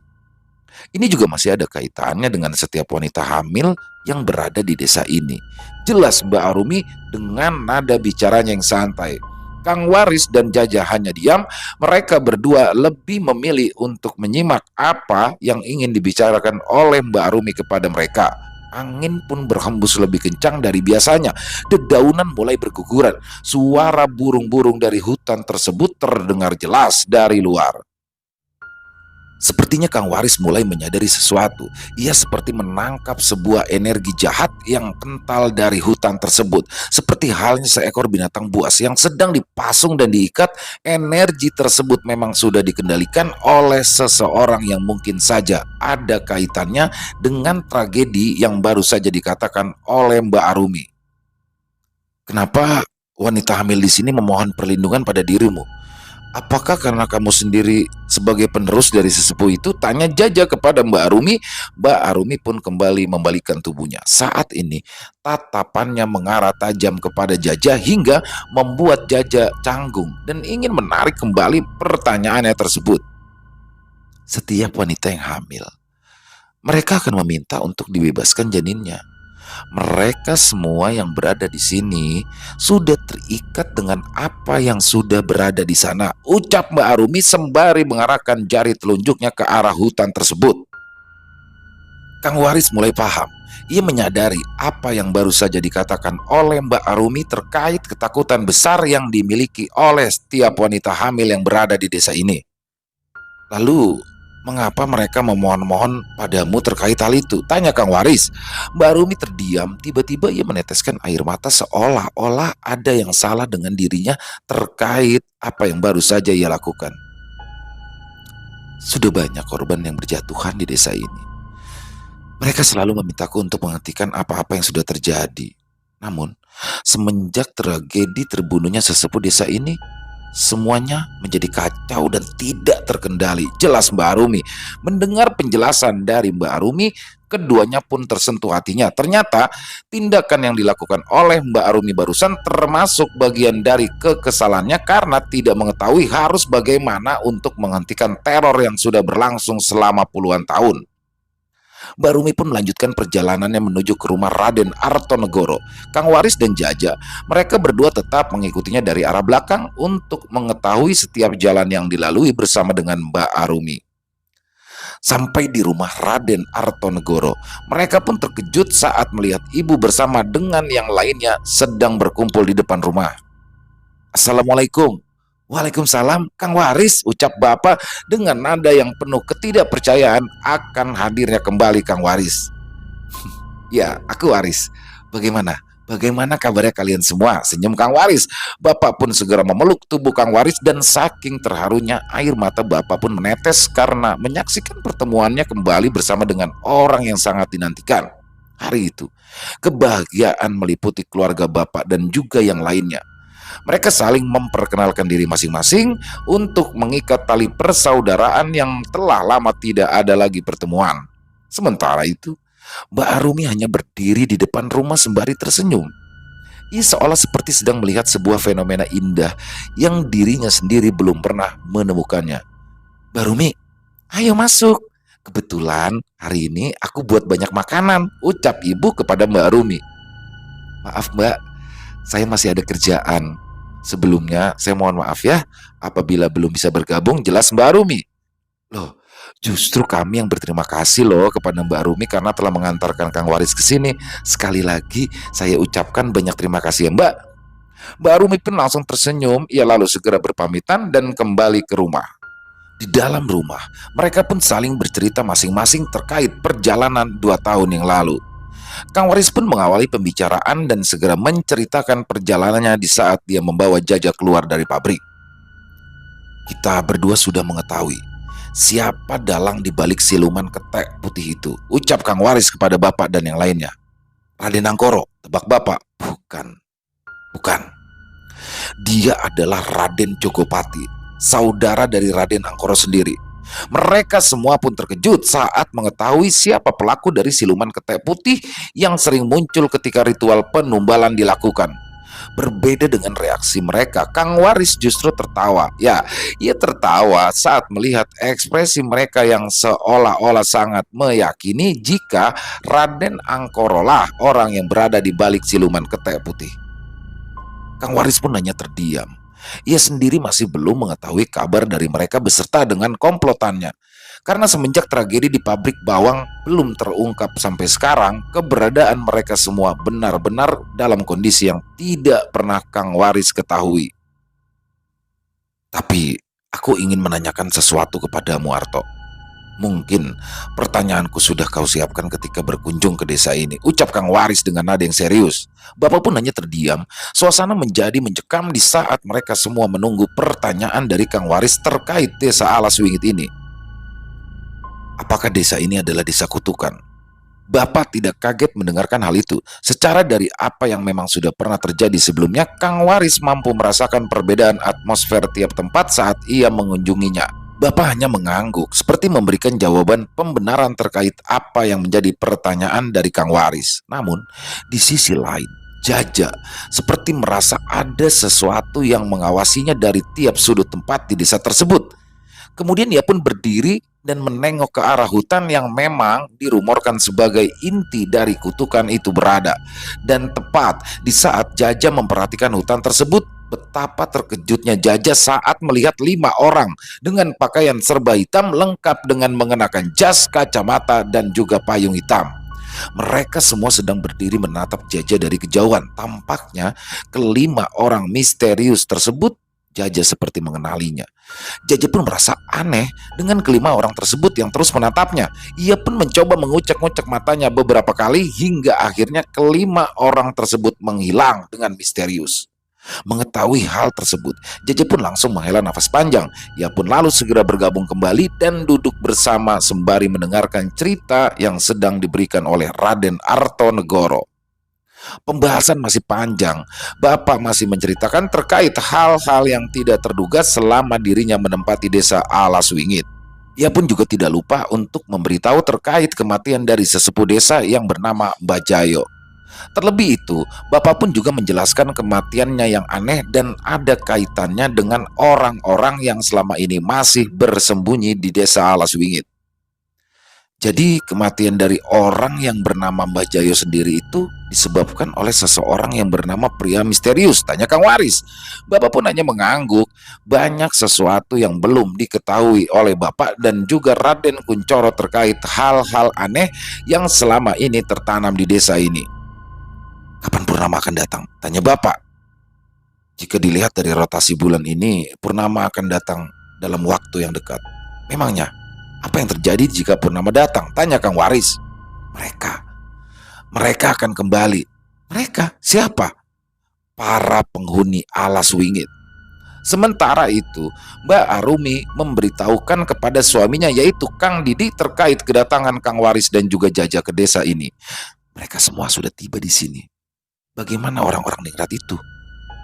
Ini juga masih ada kaitannya dengan setiap wanita hamil yang berada di desa ini," jelas Mbak Arumi dengan nada bicaranya yang santai. Kang Waris dan Jaja hanya diam. Mereka berdua lebih memilih untuk menyimak apa yang ingin dibicarakan oleh Mbak Arumi kepada mereka. Angin pun berhembus lebih kencang dari biasanya. Dedaunan mulai berguguran. Suara burung-burung dari hutan tersebut terdengar jelas dari luar. Sepertinya Kang Waris mulai menyadari sesuatu. Ia seperti menangkap sebuah energi jahat yang kental dari hutan tersebut. Seperti halnya seekor binatang buas yang sedang dipasung dan diikat. Energi tersebut memang sudah dikendalikan oleh seseorang yang mungkin saja ada kaitannya dengan tragedi yang baru saja dikatakan oleh Mbak Arumi. "Kenapa wanita hamil di sini memohon perlindungan pada dirimu? Apakah karena kamu sendiri sebagai penerus dari sesepuh itu?" tanya Jaja kepada Mbak Arumi. Mbak Arumi pun kembali membalikkan tubuhnya. Saat ini tatapannya mengarah tajam kepada Jaja hingga membuat Jaja canggung dan ingin menarik kembali pertanyaannya tersebut. "Setiap wanita yang hamil, mereka akan meminta untuk dibebaskan janinnya. Mereka semua yang berada di sini sudah terikat dengan apa yang sudah berada di sana," ucap Mbak Arumi sembari mengarahkan jari telunjuknya ke arah hutan tersebut. Kang Waris mulai paham. Ia menyadari apa yang baru saja dikatakan oleh Mbak Arumi terkait ketakutan besar yang dimiliki oleh setiap wanita hamil yang berada di desa ini. "Lalu, mengapa mereka memohon-mohon padamu terkait hal itu?" tanya Kang Waris. Mbak Rumi terdiam. Tiba-tiba ia meneteskan air mata seolah-olah ada yang salah dengan dirinya terkait apa yang baru saja ia lakukan. "Sudah banyak korban yang berjatuhan di desa ini. Mereka selalu memintaku untuk menghentikan apa-apa yang sudah terjadi. Namun, semenjak tragedi terbunuhnya sesepuh desa ini, Semuanya menjadi kacau dan tidak terkendali. Jelas Mbak Arumi. Mendengar penjelasan dari Mbak Arumi, keduanya pun tersentuh hatinya. Ternyata tindakan yang dilakukan oleh Mbak Arumi barusan termasuk bagian dari kekesalannya karena tidak mengetahui harus bagaimana untuk menghentikan teror yang sudah berlangsung selama puluhan tahun. Mbak Rumi pun melanjutkan perjalanannya menuju ke rumah Raden Artonegoro. Kang Waris dan Jaja, mereka berdua tetap mengikutinya dari arah belakang untuk mengetahui setiap jalan yang dilalui bersama dengan Mbak Arumi. Sampai di rumah Raden Artonegoro, mereka pun terkejut saat melihat ibu bersama dengan yang lainnya sedang berkumpul di depan rumah. Assalamualaikum. Waalaikumsalam, Kang Waris, ucap Bapak dengan nada yang penuh ketidakpercayaan akan hadirnya kembali Kang Waris. Ya, aku Waris. Bagaimana? Bagaimana kabarnya kalian semua? Senyum Kang Waris. Bapak pun segera memeluk tubuh Kang Waris dan saking terharunya air mata Bapak pun menetes karena menyaksikan pertemuannya kembali bersama dengan orang yang sangat dinantikan. Hari itu, kebahagiaan meliputi keluarga Bapak dan juga yang lainnya. Mereka saling memperkenalkan diri masing-masing untuk mengikat tali persaudaraan yang telah lama tidak ada lagi pertemuan. Sementara itu, Mbak Arumi hanya berdiri di depan rumah sembari tersenyum. Ia seolah seperti sedang melihat sebuah fenomena indah yang dirinya sendiri belum pernah menemukannya. Mbak Arumi, ayo masuk. Kebetulan hari ini aku buat banyak makanan, ucap ibu kepada Mbak Arumi. Maaf Mbak, saya masih ada kerjaan. Sebelumnya saya mohon maaf ya apabila belum bisa bergabung, jelas Mbak Arumi. Loh, justru kami yang berterima kasih loh kepada Mbak Arumi karena telah mengantarkan Kang Waris ke sini. Sekali lagi saya ucapkan banyak terima kasih ya Mbak. Mbak Arumi pun langsung tersenyum, ia lalu segera berpamitan dan kembali ke rumah. Di dalam rumah, mereka pun saling bercerita masing-masing terkait perjalanan 2 tahun yang lalu. Kang Waris pun mengawali pembicaraan dan segera menceritakan perjalanannya di saat dia membawa Jaja keluar dari pabrik. Kita berdua sudah mengetahui siapa dalang di balik siluman ketek putih itu, ucap Kang Waris kepada Bapak dan yang lainnya. Raden Angkoro, tebak Bapak. Bukan. Dia adalah Raden Jogopati, saudara dari Raden Angkoro sendiri. Mereka semua pun terkejut saat mengetahui siapa pelaku dari siluman ketek putih yang sering muncul ketika ritual penumbalan dilakukan. Berbeda dengan reaksi mereka, Kang Waris justru tertawa. Ya, ia tertawa saat melihat ekspresi mereka yang seolah-olah sangat meyakini jika Raden Angkoro lah orang yang berada di balik siluman ketek putih. Kang Waris pun hanya terdiam. Ia sendiri masih belum mengetahui kabar dari mereka beserta dengan komplotannya. Karena semenjak tragedi di pabrik bawang belum terungkap sampai sekarang, keberadaan mereka semua benar-benar dalam kondisi yang tidak pernah Kang Waris ketahui. Tapi aku ingin menanyakan sesuatu kepadamu, Arto. Mungkin pertanyaanku sudah kau siapkan ketika berkunjung ke desa ini, ucap Kang Waris dengan nada yang serius. Bapak pun hanya terdiam. Suasana menjadi mencekam di saat mereka semua menunggu pertanyaan dari Kang Waris terkait desa Alas Wingit ini. Apakah desa ini adalah desa kutukan? Bapak tidak kaget mendengarkan hal itu. Secara dari apa yang memang sudah pernah terjadi sebelumnya, Kang Waris mampu merasakan perbedaan atmosfer tiap tempat saat ia mengunjunginya. Bapak hanya mengangguk, seperti memberikan jawaban pembenaran terkait apa yang menjadi pertanyaan dari Kang Waris. Namun, di sisi lain, Jaja seperti merasa ada sesuatu yang mengawasinya dari tiap sudut tempat di desa tersebut. Kemudian ia pun berdiri dan menengok ke arah hutan yang memang dirumorkan sebagai inti dari kutukan itu berada. Dan tepat di saat Jaja memperhatikan hutan tersebut, betapa terkejutnya Jaja saat melihat 5 orang dengan pakaian serba hitam lengkap dengan mengenakan jas, kacamata, dan juga payung hitam. Mereka semua sedang berdiri menatap Jaja dari kejauhan. Tampaknya kelima orang misterius tersebut Jaja seperti mengenalinya. Jaja pun merasa aneh dengan kelima orang tersebut yang terus menatapnya. Ia pun mencoba mengucek-ngucek matanya beberapa kali hingga akhirnya kelima orang tersebut menghilang dengan misterius. Mengetahui hal tersebut, Jaja pun langsung menghela nafas panjang. Ia pun lalu segera bergabung kembali dan duduk bersama sembari mendengarkan cerita yang sedang diberikan oleh Raden Artonegoro. Pembahasan masih panjang. Bapak masih menceritakan terkait hal-hal yang tidak terduga selama dirinya menempati desa Alas Wingit. Ia pun juga tidak lupa untuk memberitahu terkait kematian dari sesepuh desa yang bernama Mbah Jayo. Terlebih itu, Bapak pun juga menjelaskan kematiannya yang aneh dan ada kaitannya dengan orang-orang yang selama ini masih bersembunyi di desa Alas Wingit. Jadi kematian dari orang yang bernama Mbah Jayo sendiri itu disebabkan oleh seseorang yang bernama pria misterius, tanya Kang Waris. Bapak pun hanya mengangguk. Banyak sesuatu yang belum diketahui oleh Bapak dan juga Raden Kuncoro terkait hal-hal aneh yang selama ini tertanam di desa ini. Kapan purnama akan datang? Tanya Bapak. Jika dilihat dari rotasi bulan ini, purnama akan datang dalam waktu yang dekat. Memangnya apa yang terjadi jika purnama datang? Tanya Kang Waris. Mereka akan kembali. Mereka siapa? Para penghuni Alas Wingit. Sementara itu, Mbak Arumi memberitahukan kepada suaminya yaitu Kang Didi terkait kedatangan Kang Waris dan juga Jaja ke desa ini. Mereka semua sudah tiba di sini. Bagaimana orang-orang ningrat itu?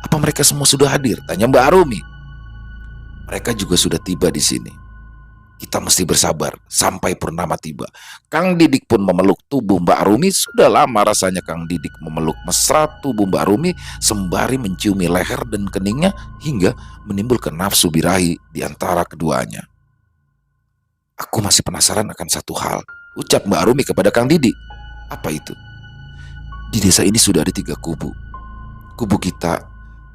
Apa mereka semua sudah hadir? Tanya Mbak Arumi. Mereka juga sudah tiba di sini. Kita mesti bersabar sampai purnama tiba. Kang Didik pun memeluk tubuh Mbak Arumi. Sudah lama rasanya Kang Didik memeluk mesra tubuh Mbak Arumi sembari menciumi leher dan keningnya hingga menimbulkan nafsu birahi di antara keduanya. Aku masih penasaran akan satu hal, ucap Mbak Arumi kepada Kang Didik. Apa itu? Di desa ini sudah ada 3 kubu. Kubu kita,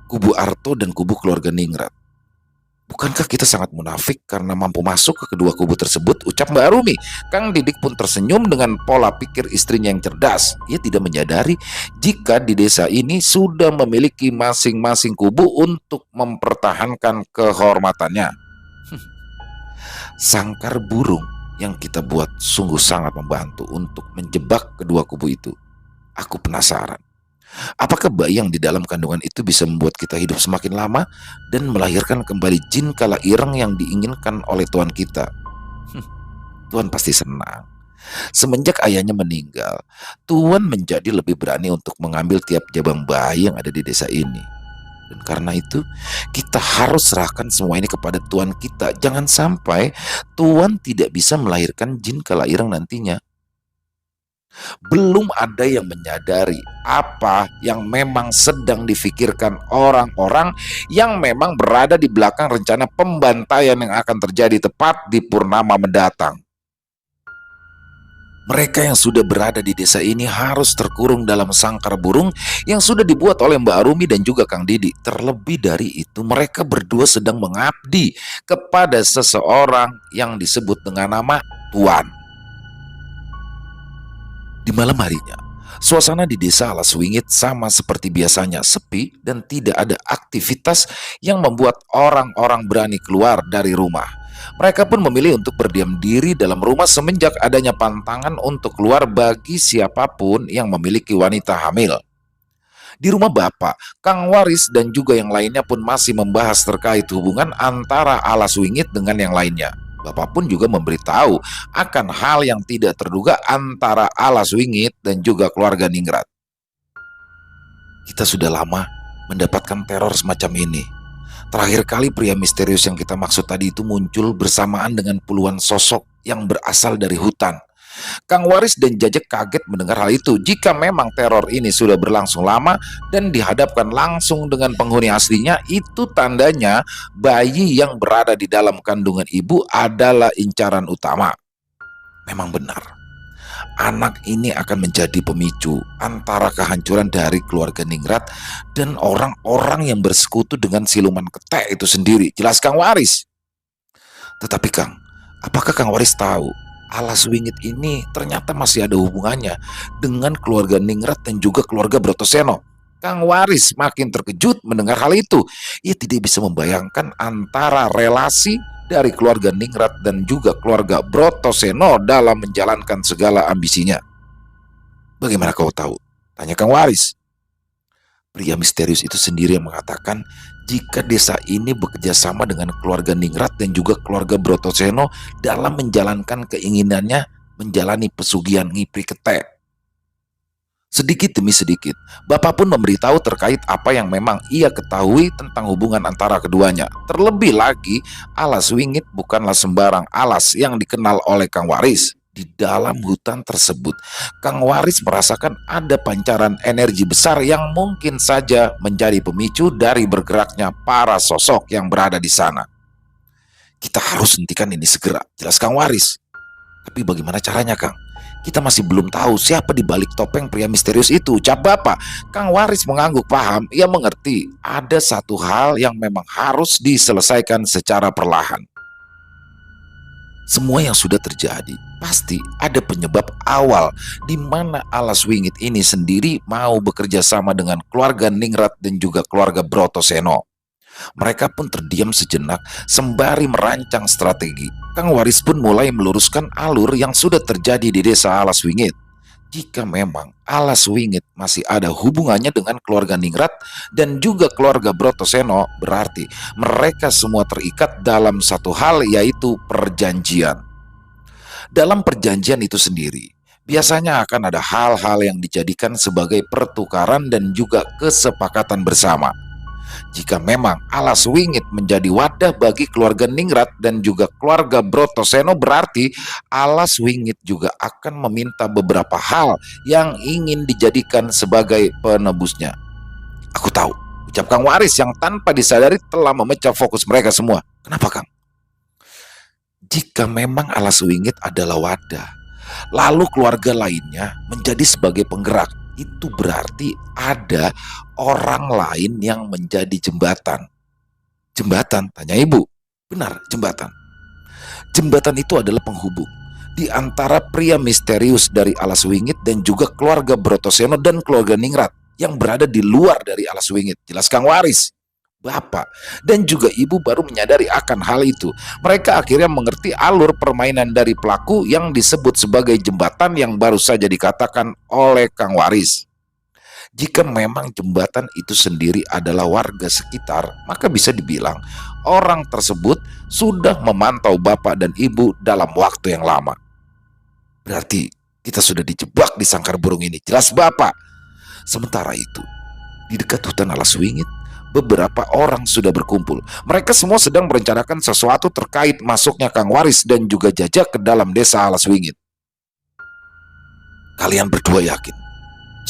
kubu Arto, dan kubu keluarga Ningrat. Bukankah kita sangat munafik karena mampu masuk ke kedua kubu tersebut? Ucap Mbak Arumi. Kang Didik pun tersenyum dengan pola pikir istrinya yang cerdas. Ia tidak menyadari jika di desa ini sudah memiliki masing-masing kubu untuk mempertahankan kehormatannya. Sangkar burung yang kita buat sungguh sangat membantu untuk menjebak kedua kubu itu. Aku penasaran. Apakah bayi yang di dalam kandungan itu bisa membuat kita hidup semakin lama dan melahirkan kembali jin kala ireng yang diinginkan oleh Tuan kita? Tuan pasti senang. Semenjak ayahnya meninggal, Tuan menjadi lebih berani untuk mengambil tiap jabang bayi yang ada di desa ini. Dan karena itu, kita harus serahkan semua ini kepada Tuan kita. Jangan sampai Tuan tidak bisa melahirkan jin kala ireng nantinya. Belum ada yang menyadari apa yang memang sedang difikirkan orang-orang yang memang berada di belakang rencana pembantaian yang akan terjadi tepat di purnama mendatang. Mereka yang sudah berada di desa ini harus terkurung dalam sangkar burung yang sudah dibuat oleh Mbak Arumi dan juga Kang Didi. Terlebih dari itu, mereka berdua sedang mengabdi kepada seseorang yang disebut dengan nama Tuan. Di malam harinya, suasana di desa Alas Wingit sama seperti biasanya, sepi dan tidak ada aktivitas yang membuat orang-orang berani keluar dari rumah. Mereka pun memilih untuk berdiam diri dalam rumah semenjak adanya pantangan untuk keluar bagi siapapun yang memiliki wanita hamil. Di rumah Bapak, Kang Waris dan juga yang lainnya pun masih membahas terkait hubungan antara Alas Wingit dengan yang lainnya. Bapak pun juga memberitahu akan hal yang tidak terduga antara Alas Wingit dan juga keluarga Ningrat. Kita sudah lama mendapatkan teror semacam ini. Terakhir kali pria misterius yang kita maksud tadi itu muncul bersamaan dengan puluhan sosok yang berasal dari hutan. Kang Waris dan Jajak kaget mendengar hal itu. Jika memang teror ini sudah berlangsung lama dan dihadapkan langsung dengan penghuni aslinya, itu tandanya bayi yang berada di dalam kandungan ibu adalah incaran utama. Memang benar, anak ini akan menjadi pemicu antara kehancuran dari keluarga Ningrat dan orang-orang yang bersekutu dengan siluman ketek itu sendiri. Jelas Kang Waris. Tetapi Kang, apakah Kang Waris tahu Alas Wingit ini ternyata masih ada hubungannya dengan keluarga Ningrat dan juga keluarga Brotoseno? Kang Waris makin terkejut mendengar hal itu. Ia tidak bisa membayangkan antara relasi dari keluarga Ningrat dan juga keluarga Brotoseno dalam menjalankan segala ambisinya. Bagaimana kau tahu? Tanya Kang Waris. Pria misterius itu sendiri yang mengatakan jika desa ini bekerja sama dengan keluarga Ningrat dan juga keluarga Brotoseno dalam menjalankan keinginannya menjalani pesugihan ngipri ketek. Sedikit demi sedikit, Bapak pun memberitahu terkait apa yang memang ia ketahui tentang hubungan antara keduanya. Terlebih lagi, alas wingit bukanlah sembarang alas yang dikenal oleh Kang Waris. Di dalam hutan tersebut, Kang Waris merasakan ada pancaran energi besar yang mungkin saja menjadi pemicu dari bergeraknya para sosok yang berada di sana. Kita harus hentikan ini segera, jelas Kang Waris. Tapi bagaimana caranya, Kang? Kita masih belum tahu siapa di balik topeng pria misterius itu, ucap Bapak. Kang Waris mengangguk paham, ia mengerti ada satu hal yang memang harus diselesaikan secara perlahan. Semua yang sudah terjadi pasti ada penyebab awal di mana alas wingit ini sendiri mau bekerja sama dengan keluarga Ningrat dan juga keluarga Brotoseno. Mereka pun terdiam sejenak sembari merancang strategi. Kang Waris pun mulai meluruskan alur yang sudah terjadi di desa Alas Wingit. Jika memang Alas Wingit masih ada hubungannya dengan keluarga Ningrat dan juga keluarga Brotoseno, berarti mereka semua terikat dalam satu hal, yaitu perjanjian. Dalam perjanjian itu sendiri, biasanya akan ada hal-hal yang dijadikan sebagai pertukaran dan juga kesepakatan bersama. Jika memang Alas Wingit menjadi wadah bagi keluarga Ningrat dan juga keluarga Brotoseno, berarti Alas Wingit juga akan meminta beberapa hal yang ingin dijadikan sebagai penebusnya. Aku tahu, ucap Kang Waris yang tanpa disadari telah memecah fokus mereka semua. Kenapa, Kang? Jika memang Alas Wingit adalah wadah, lalu keluarga lainnya menjadi sebagai penggerak, itu berarti ada orang lain yang menjadi jembatan. Jembatan? Tanya ibu. Benar, jembatan. Jembatan itu adalah penghubung di antara pria misterius dari Alas Wingit dan juga keluarga Brotoseno dan keluarga Ningrat yang berada di luar dari Alas Wingit. Jelas Kang Waris. Bapak dan juga ibu baru menyadari akan hal itu. Mereka akhirnya mengerti alur permainan dari pelaku yang disebut sebagai jembatan yang baru saja dikatakan oleh Kang Waris. Jika memang jembatan itu sendiri adalah warga sekitar, maka bisa dibilang orang tersebut sudah memantau bapak dan ibu dalam waktu yang lama. Berarti kita sudah dijebak di sangkar burung ini, jelas bapak. Sementara itu, di dekat hutan Alas Wingit, beberapa orang sudah berkumpul. Mereka semua sedang merencanakan sesuatu terkait masuknya Kang Waris dan juga Jaja ke dalam desa Alas Wingit. Kalian berdua yakin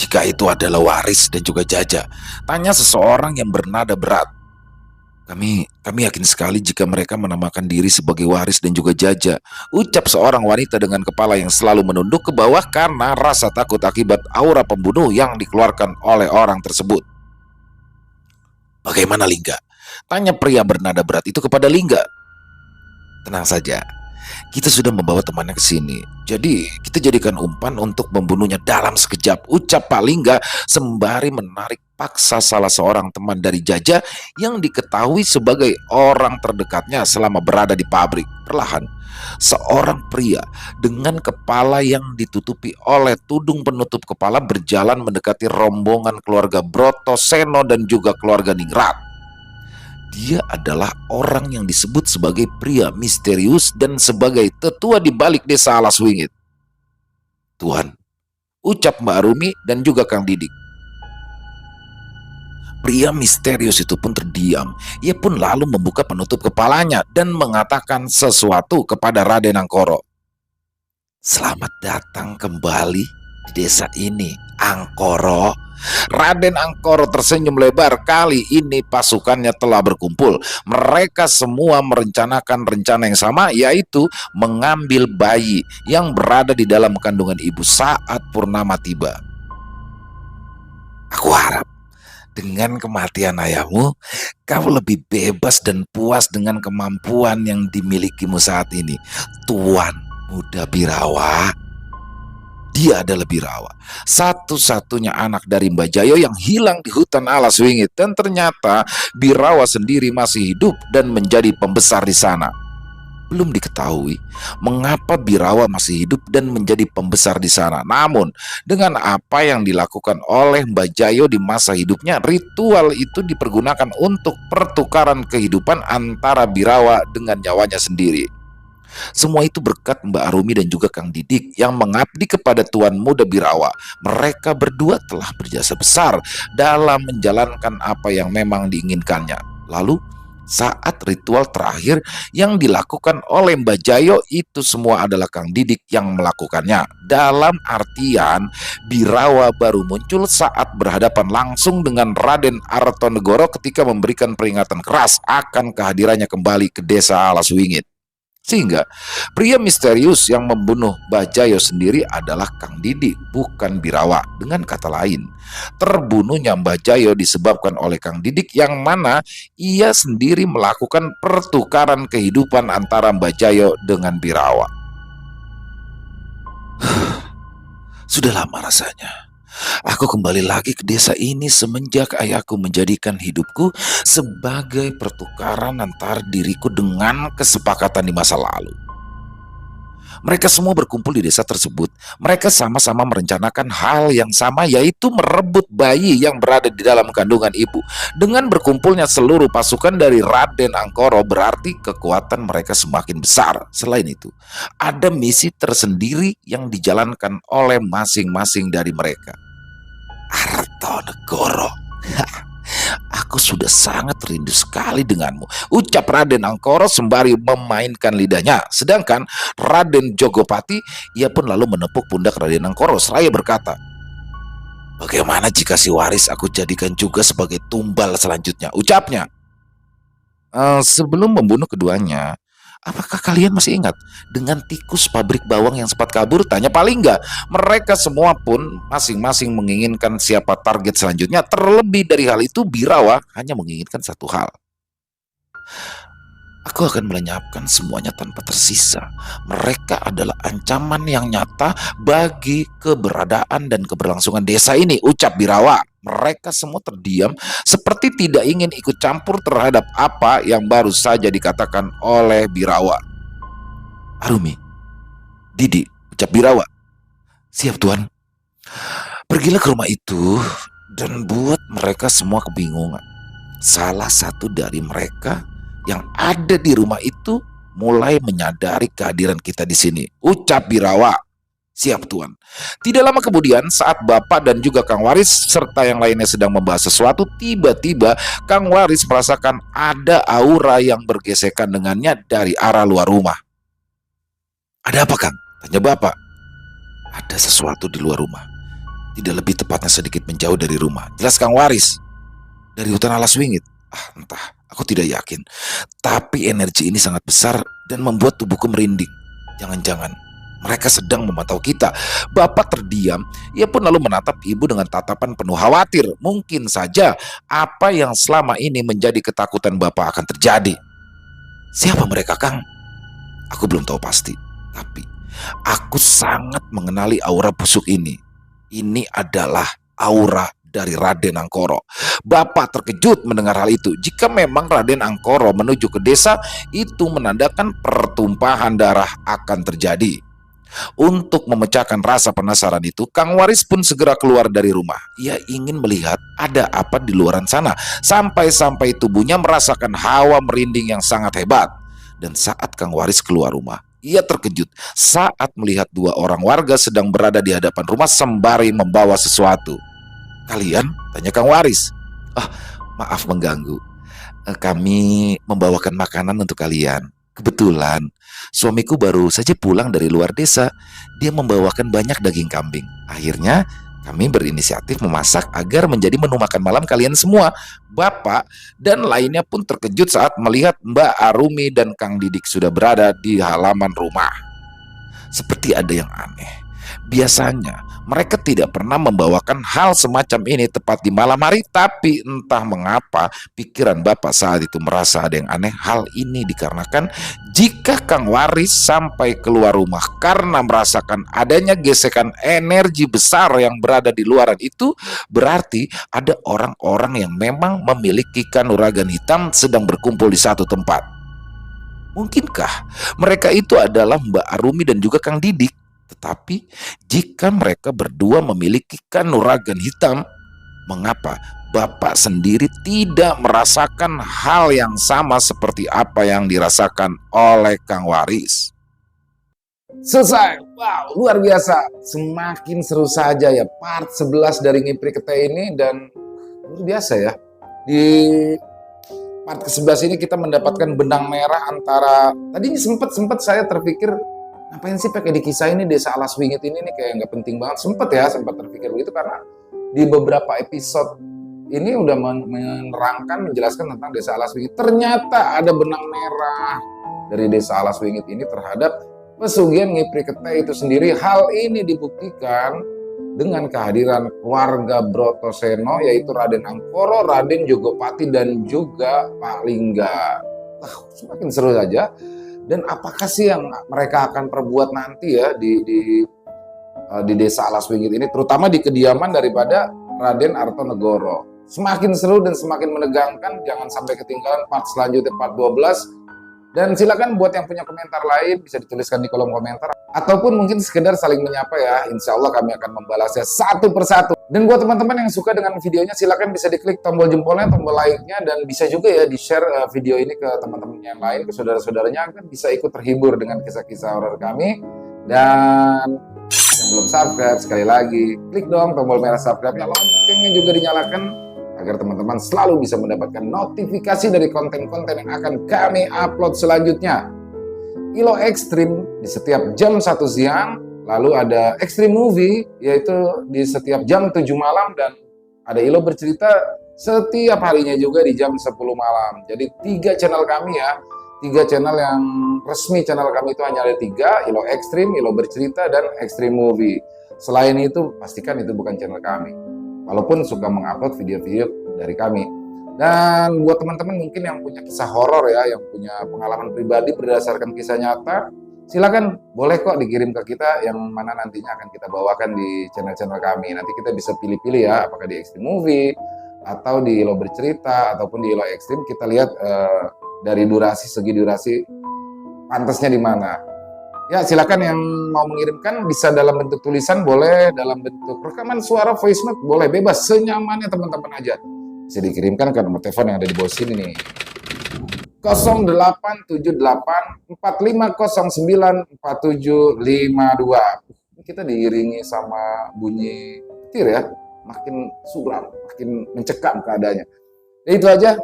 jika itu adalah Waris dan juga Jaja? Tanya seseorang yang bernada berat. Kami yakin sekali jika mereka menamakan diri sebagai Waris dan juga Jaja, ucap seorang wanita dengan kepala yang selalu menunduk ke bawah karena rasa takut akibat aura pembunuh yang dikeluarkan oleh orang tersebut. Bagaimana Lingga? Tanya pria bernada berat itu kepada Lingga. Tenang saja, kita sudah membawa temannya ke sini. Jadi kita jadikan umpan untuk membunuhnya dalam sekejap, ucap Pak Lingga sembari menarik paksa salah seorang teman dari Jaja yang diketahui sebagai orang terdekatnya selama berada di pabrik. Perlahan, seorang pria dengan kepala yang ditutupi oleh tudung penutup kepala berjalan mendekati rombongan keluarga Brotoseno dan juga keluarga Ningrat. Dia adalah orang yang disebut sebagai pria misterius dan sebagai tetua di balik desa Alas Wingit. Tuhan, ucap Mbak Rumi dan juga Kang Didik. Pria misterius itu pun terdiam. Ia pun lalu membuka penutup kepalanya dan mengatakan sesuatu kepada Raden Angkoro. Selamat datang kembali di desa ini, Angkoro. Raden Angkoro tersenyum lebar. Kali ini pasukannya telah berkumpul. Mereka semua merencanakan rencana yang sama, yaitu mengambil bayi yang berada di dalam kandungan ibu saat purnama tiba. Aku harap dengan kematian ayahmu, kau lebih bebas dan puas dengan kemampuan yang dimilikimu saat ini, Tuan Muda Birawa. Dia adalah Birawa, satu-satunya anak dari Mbak Jayo yang hilang di hutan Alas Wingit, dan ternyata Birawa sendiri masih hidup dan menjadi pembesar di sana. Belum diketahui mengapa Birawa masih hidup dan menjadi pembesar di sana. Namun, dengan apa yang dilakukan oleh Mbak Jayo di masa hidupnya, ritual itu dipergunakan untuk pertukaran kehidupan antara Birawa dengan nyawanya sendiri. Semua itu berkat Mbak Arumi dan juga Kang Didik yang mengabdi kepada Tuan Muda Birawa. Mereka berdua telah berjasa besar dalam menjalankan apa yang memang diinginkannya. Lalu saat ritual terakhir yang dilakukan oleh Mbak Jayo, itu semua adalah Kang Didik yang melakukannya. Dalam artian Birawa baru muncul saat berhadapan langsung dengan Raden Artonegoro ketika memberikan peringatan keras akan kehadirannya kembali ke desa Alaswingit. Sehingga pria misterius yang membunuh Bajayo sendiri adalah Kang Didik, bukan Birawa. Dengan kata lain, terbunuhnya Bajayo disebabkan oleh Kang Didik, yang mana ia sendiri melakukan pertukaran kehidupan antara Bajayo dengan Birawa. Sudah lama rasanya aku kembali lagi ke desa ini semenjak ayahku menjadikan hidupku sebagai pertukaran antara diriku dengan kesepakatan di masa lalu. Mereka semua berkumpul di desa tersebut. Mereka sama-sama merencanakan hal yang sama, yaitu merebut bayi yang berada di dalam kandungan ibu. Dengan berkumpulnya seluruh pasukan dari Raden Angkoro, berarti kekuatan mereka semakin besar. Selain itu, ada misi tersendiri yang dijalankan oleh masing-masing dari mereka. Artonegoro, aku sudah sangat rindu sekali denganmu, ucap Raden Angkoro sembari memainkan lidahnya. Sedangkan Raden Jogopati, ia pun lalu menepuk pundak Raden Angkoro seraya berkata, bagaimana jika si waris aku jadikan juga sebagai tumbal selanjutnya, ucapnya. Sebelum membunuh keduanya, apakah kalian masih ingat dengan tikus pabrik bawang yang sempat kabur? Tanya paling enggak. Mereka semua pun masing-masing menginginkan siapa target selanjutnya. Terlebih dari hal itu, Birawa hanya menginginkan satu hal. Aku akan melenyapkan semuanya tanpa tersisa. Mereka adalah ancaman yang nyata bagi keberadaan dan keberlangsungan desa ini, ucap Birawa. Mereka semua terdiam seperti tidak ingin ikut campur terhadap apa yang baru saja dikatakan oleh Birawa. Arumi, Didi, ucap Birawa. Siap, Tuan. Pergilah ke rumah itu dan buat mereka semua kebingungan. Salah satu dari mereka yang ada di rumah itu mulai menyadari kehadiran kita di sini, ucap Birawa. Siap, Tuan. Tidak lama kemudian, saat Bapak dan juga Kang Waris serta yang lainnya sedang membahas sesuatu, tiba-tiba Kang Waris merasakan ada aura yang bergesekan dengannya dari arah luar rumah. Ada apa, Kang? Tanya Bapak. Ada sesuatu di luar rumah. Tidak lebih tepatnya sedikit menjauh dari rumah. Jelas Kang Waris. Dari hutan Alaswingit. Entah, aku tidak yakin. Tapi energi ini sangat besar dan membuat tubuhku merinding. Jangan-jangan mereka sedang memantau kita. Bapak terdiam. Ia pun lalu menatap ibu dengan tatapan penuh khawatir. Mungkin saja apa yang selama ini menjadi ketakutan Bapak akan terjadi. Siapa mereka, Kang? Aku belum tahu pasti. Tapi aku sangat mengenali aura busuk ini. Ini adalah aura dari Raden Angkoro. Bapak terkejut mendengar hal itu. Jika memang Raden Angkoro menuju ke desa, itu menandakan pertumpahan darah akan terjadi. Untuk memecahkan rasa penasaran itu, Kang Waris pun segera keluar dari rumah. Ia ingin melihat ada apa di luaran sana. Sampai-sampai tubuhnya merasakan hawa merinding yang sangat hebat. Dan saat Kang Waris keluar rumah, ia terkejut saat melihat dua orang warga sedang berada di hadapan rumah sembari membawa sesuatu. Kalian? Tanya Kang Waris. Maaf mengganggu. Kami membawakan makanan untuk kalian. Kebetulan suamiku baru saja pulang dari luar desa. Dia membawakan banyak daging kambing. Akhirnya kami berinisiatif memasak agar menjadi menu makan malam kalian semua. Bapak dan lainnya pun terkejut saat melihat Mbak Arumi dan Kang Didik sudah berada di halaman rumah. Seperti ada yang aneh. Biasanya mereka tidak pernah membawakan hal semacam ini tepat di malam hari. Tapi entah mengapa pikiran Bapak saat itu merasa ada yang aneh. Hal ini dikarenakan jika Kang Waris sampai keluar rumah karena merasakan adanya gesekan energi besar yang berada di luaran itu, berarti ada orang-orang yang memang memiliki kanuragan hitam sedang berkumpul di satu tempat. Mungkinkah mereka itu adalah Mbak Arumi dan juga Kang Didik? Tetapi jika mereka berdua memiliki kanuragan hitam, mengapa Bapak sendiri tidak merasakan hal yang sama seperti apa yang dirasakan oleh Kang Waris? selesai. Wow, luar biasa. Semakin seru saja ya part 11 dari Ngipri Kete ini, dan luar biasa ya. Di part ke-11 ini kita mendapatkan benang merah antara, tadinya sempat saya terpikir ngapain sih pakai dikisahin ini Desa Alas Wingit ini nih, kayak nggak penting banget. Sempat terpikir begitu karena di beberapa episode ini udah menerangkan, menjelaskan tentang Desa Alas Wingit. Ternyata ada benang merah dari Desa Alas Wingit ini terhadap pesugihan Ngipri Kete itu sendiri. Hal ini dibuktikan dengan kehadiran keluarga Brotoseno, yaitu Raden Angkoro, Raden Jogopati, dan juga Pak Lingga. Semakin seru saja. Dan apakah sih yang mereka akan perbuat nanti ya di Desa Alas Wingit ini, terutama di kediaman daripada Raden Artonegoro. Semakin seru dan semakin menegangkan. Jangan sampai ketinggalan part selanjutnya, part 12. Dan silakan buat yang punya komentar lain bisa dituliskan di kolom komentar, ataupun mungkin sekedar saling menyapa ya. Insya Allah kami akan membalasnya satu persatu. Dan buat teman-teman yang suka dengan videonya, silakan bisa diklik tombol jempolnya, tombol like-nya, dan bisa juga ya di-share video ini ke teman-teman yang lain, ke saudara-saudaranya, agar bisa ikut terhibur dengan kisah-kisah horor kami. Dan yang belum subscribe, sekali lagi klik dong tombol merah subscribe-nya, loncengnya juga dinyalakan, agar teman-teman selalu bisa mendapatkan notifikasi dari konten-konten yang akan kami upload selanjutnya. Ilo Ekstrim di setiap jam 1 siang, lalu ada Ekstrim Movie yaitu di setiap jam 7 malam, dan ada Ilo Bercerita setiap harinya juga di jam 10 malam. Jadi 3 channel kami ya, 3 channel yang resmi. Channel kami itu hanya ada 3, Ilo Ekstrim, Ilo Bercerita, dan Ekstrim Movie. Selain itu pastikan itu bukan channel kami, walaupun suka mengupload video-video dari kami. Dan buat teman-teman mungkin yang punya kisah horor ya, yang punya pengalaman pribadi berdasarkan kisah nyata, silakan boleh kok dikirim ke kita, yang mana nantinya akan kita bawakan di channel-channel kami. Nanti kita bisa pilih-pilih ya, apakah di Ekstrim Movie, atau di Ilo Bercerita, ataupun di Ilo Ekstrim. Kita lihat dari segi durasi pantasnya di mana. Ya, silakan yang mau mengirimkan bisa dalam bentuk tulisan, boleh dalam bentuk rekaman suara, voice note, boleh, bebas, senyamannya teman-teman aja. Bisa dikirimkan ke nomor telepon yang ada di bawah sini nih. 087845094752. Kita diiringi sama bunyi petir ya, makin suram, makin mencekam keadaannya. Ya, itu aja.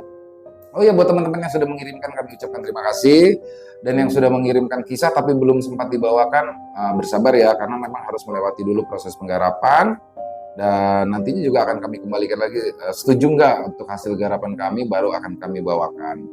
Oh ya, buat teman-teman yang sudah mengirimkan, kami ucapkan terima kasih. Dan yang sudah mengirimkan kisah tapi belum sempat dibawakan, bersabar ya, karena memang harus melewati dulu proses penggarapan. Dan nantinya juga akan kami kembalikan lagi, setuju nggak untuk hasil garapan kami, baru akan kami bawakan.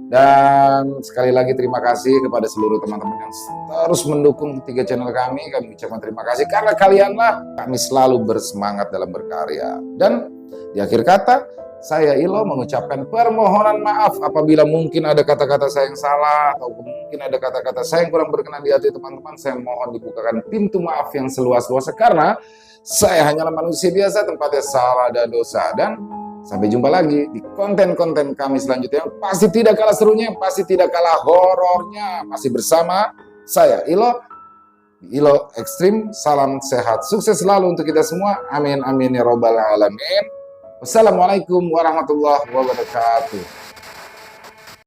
Dan sekali lagi terima kasih kepada seluruh teman-teman yang terus mendukung 3 channel kami. Kami ucapkan terima kasih, karena kalianlah kami selalu bersemangat dalam berkarya. Dan di akhir kata, saya Ilo mengucapkan permohonan maaf apabila mungkin ada kata-kata saya yang salah, atau mungkin ada kata-kata saya yang kurang berkenan di hati teman-teman. Saya mohon dibukakan pintu maaf yang seluas-luasnya, karena saya hanyalah manusia biasa, tempatnya salah dan dosa. Dan sampai jumpa lagi di konten-konten kami selanjutnya, yang pasti tidak kalah serunya, yang pasti tidak kalah horornya. Masih bersama saya Ilo, Ilo Ekstrim. Salam sehat, sukses selalu untuk kita semua. Amin, amin ya robbal alamin. Wassalamualaikum warahmatullahi wabarakatuh.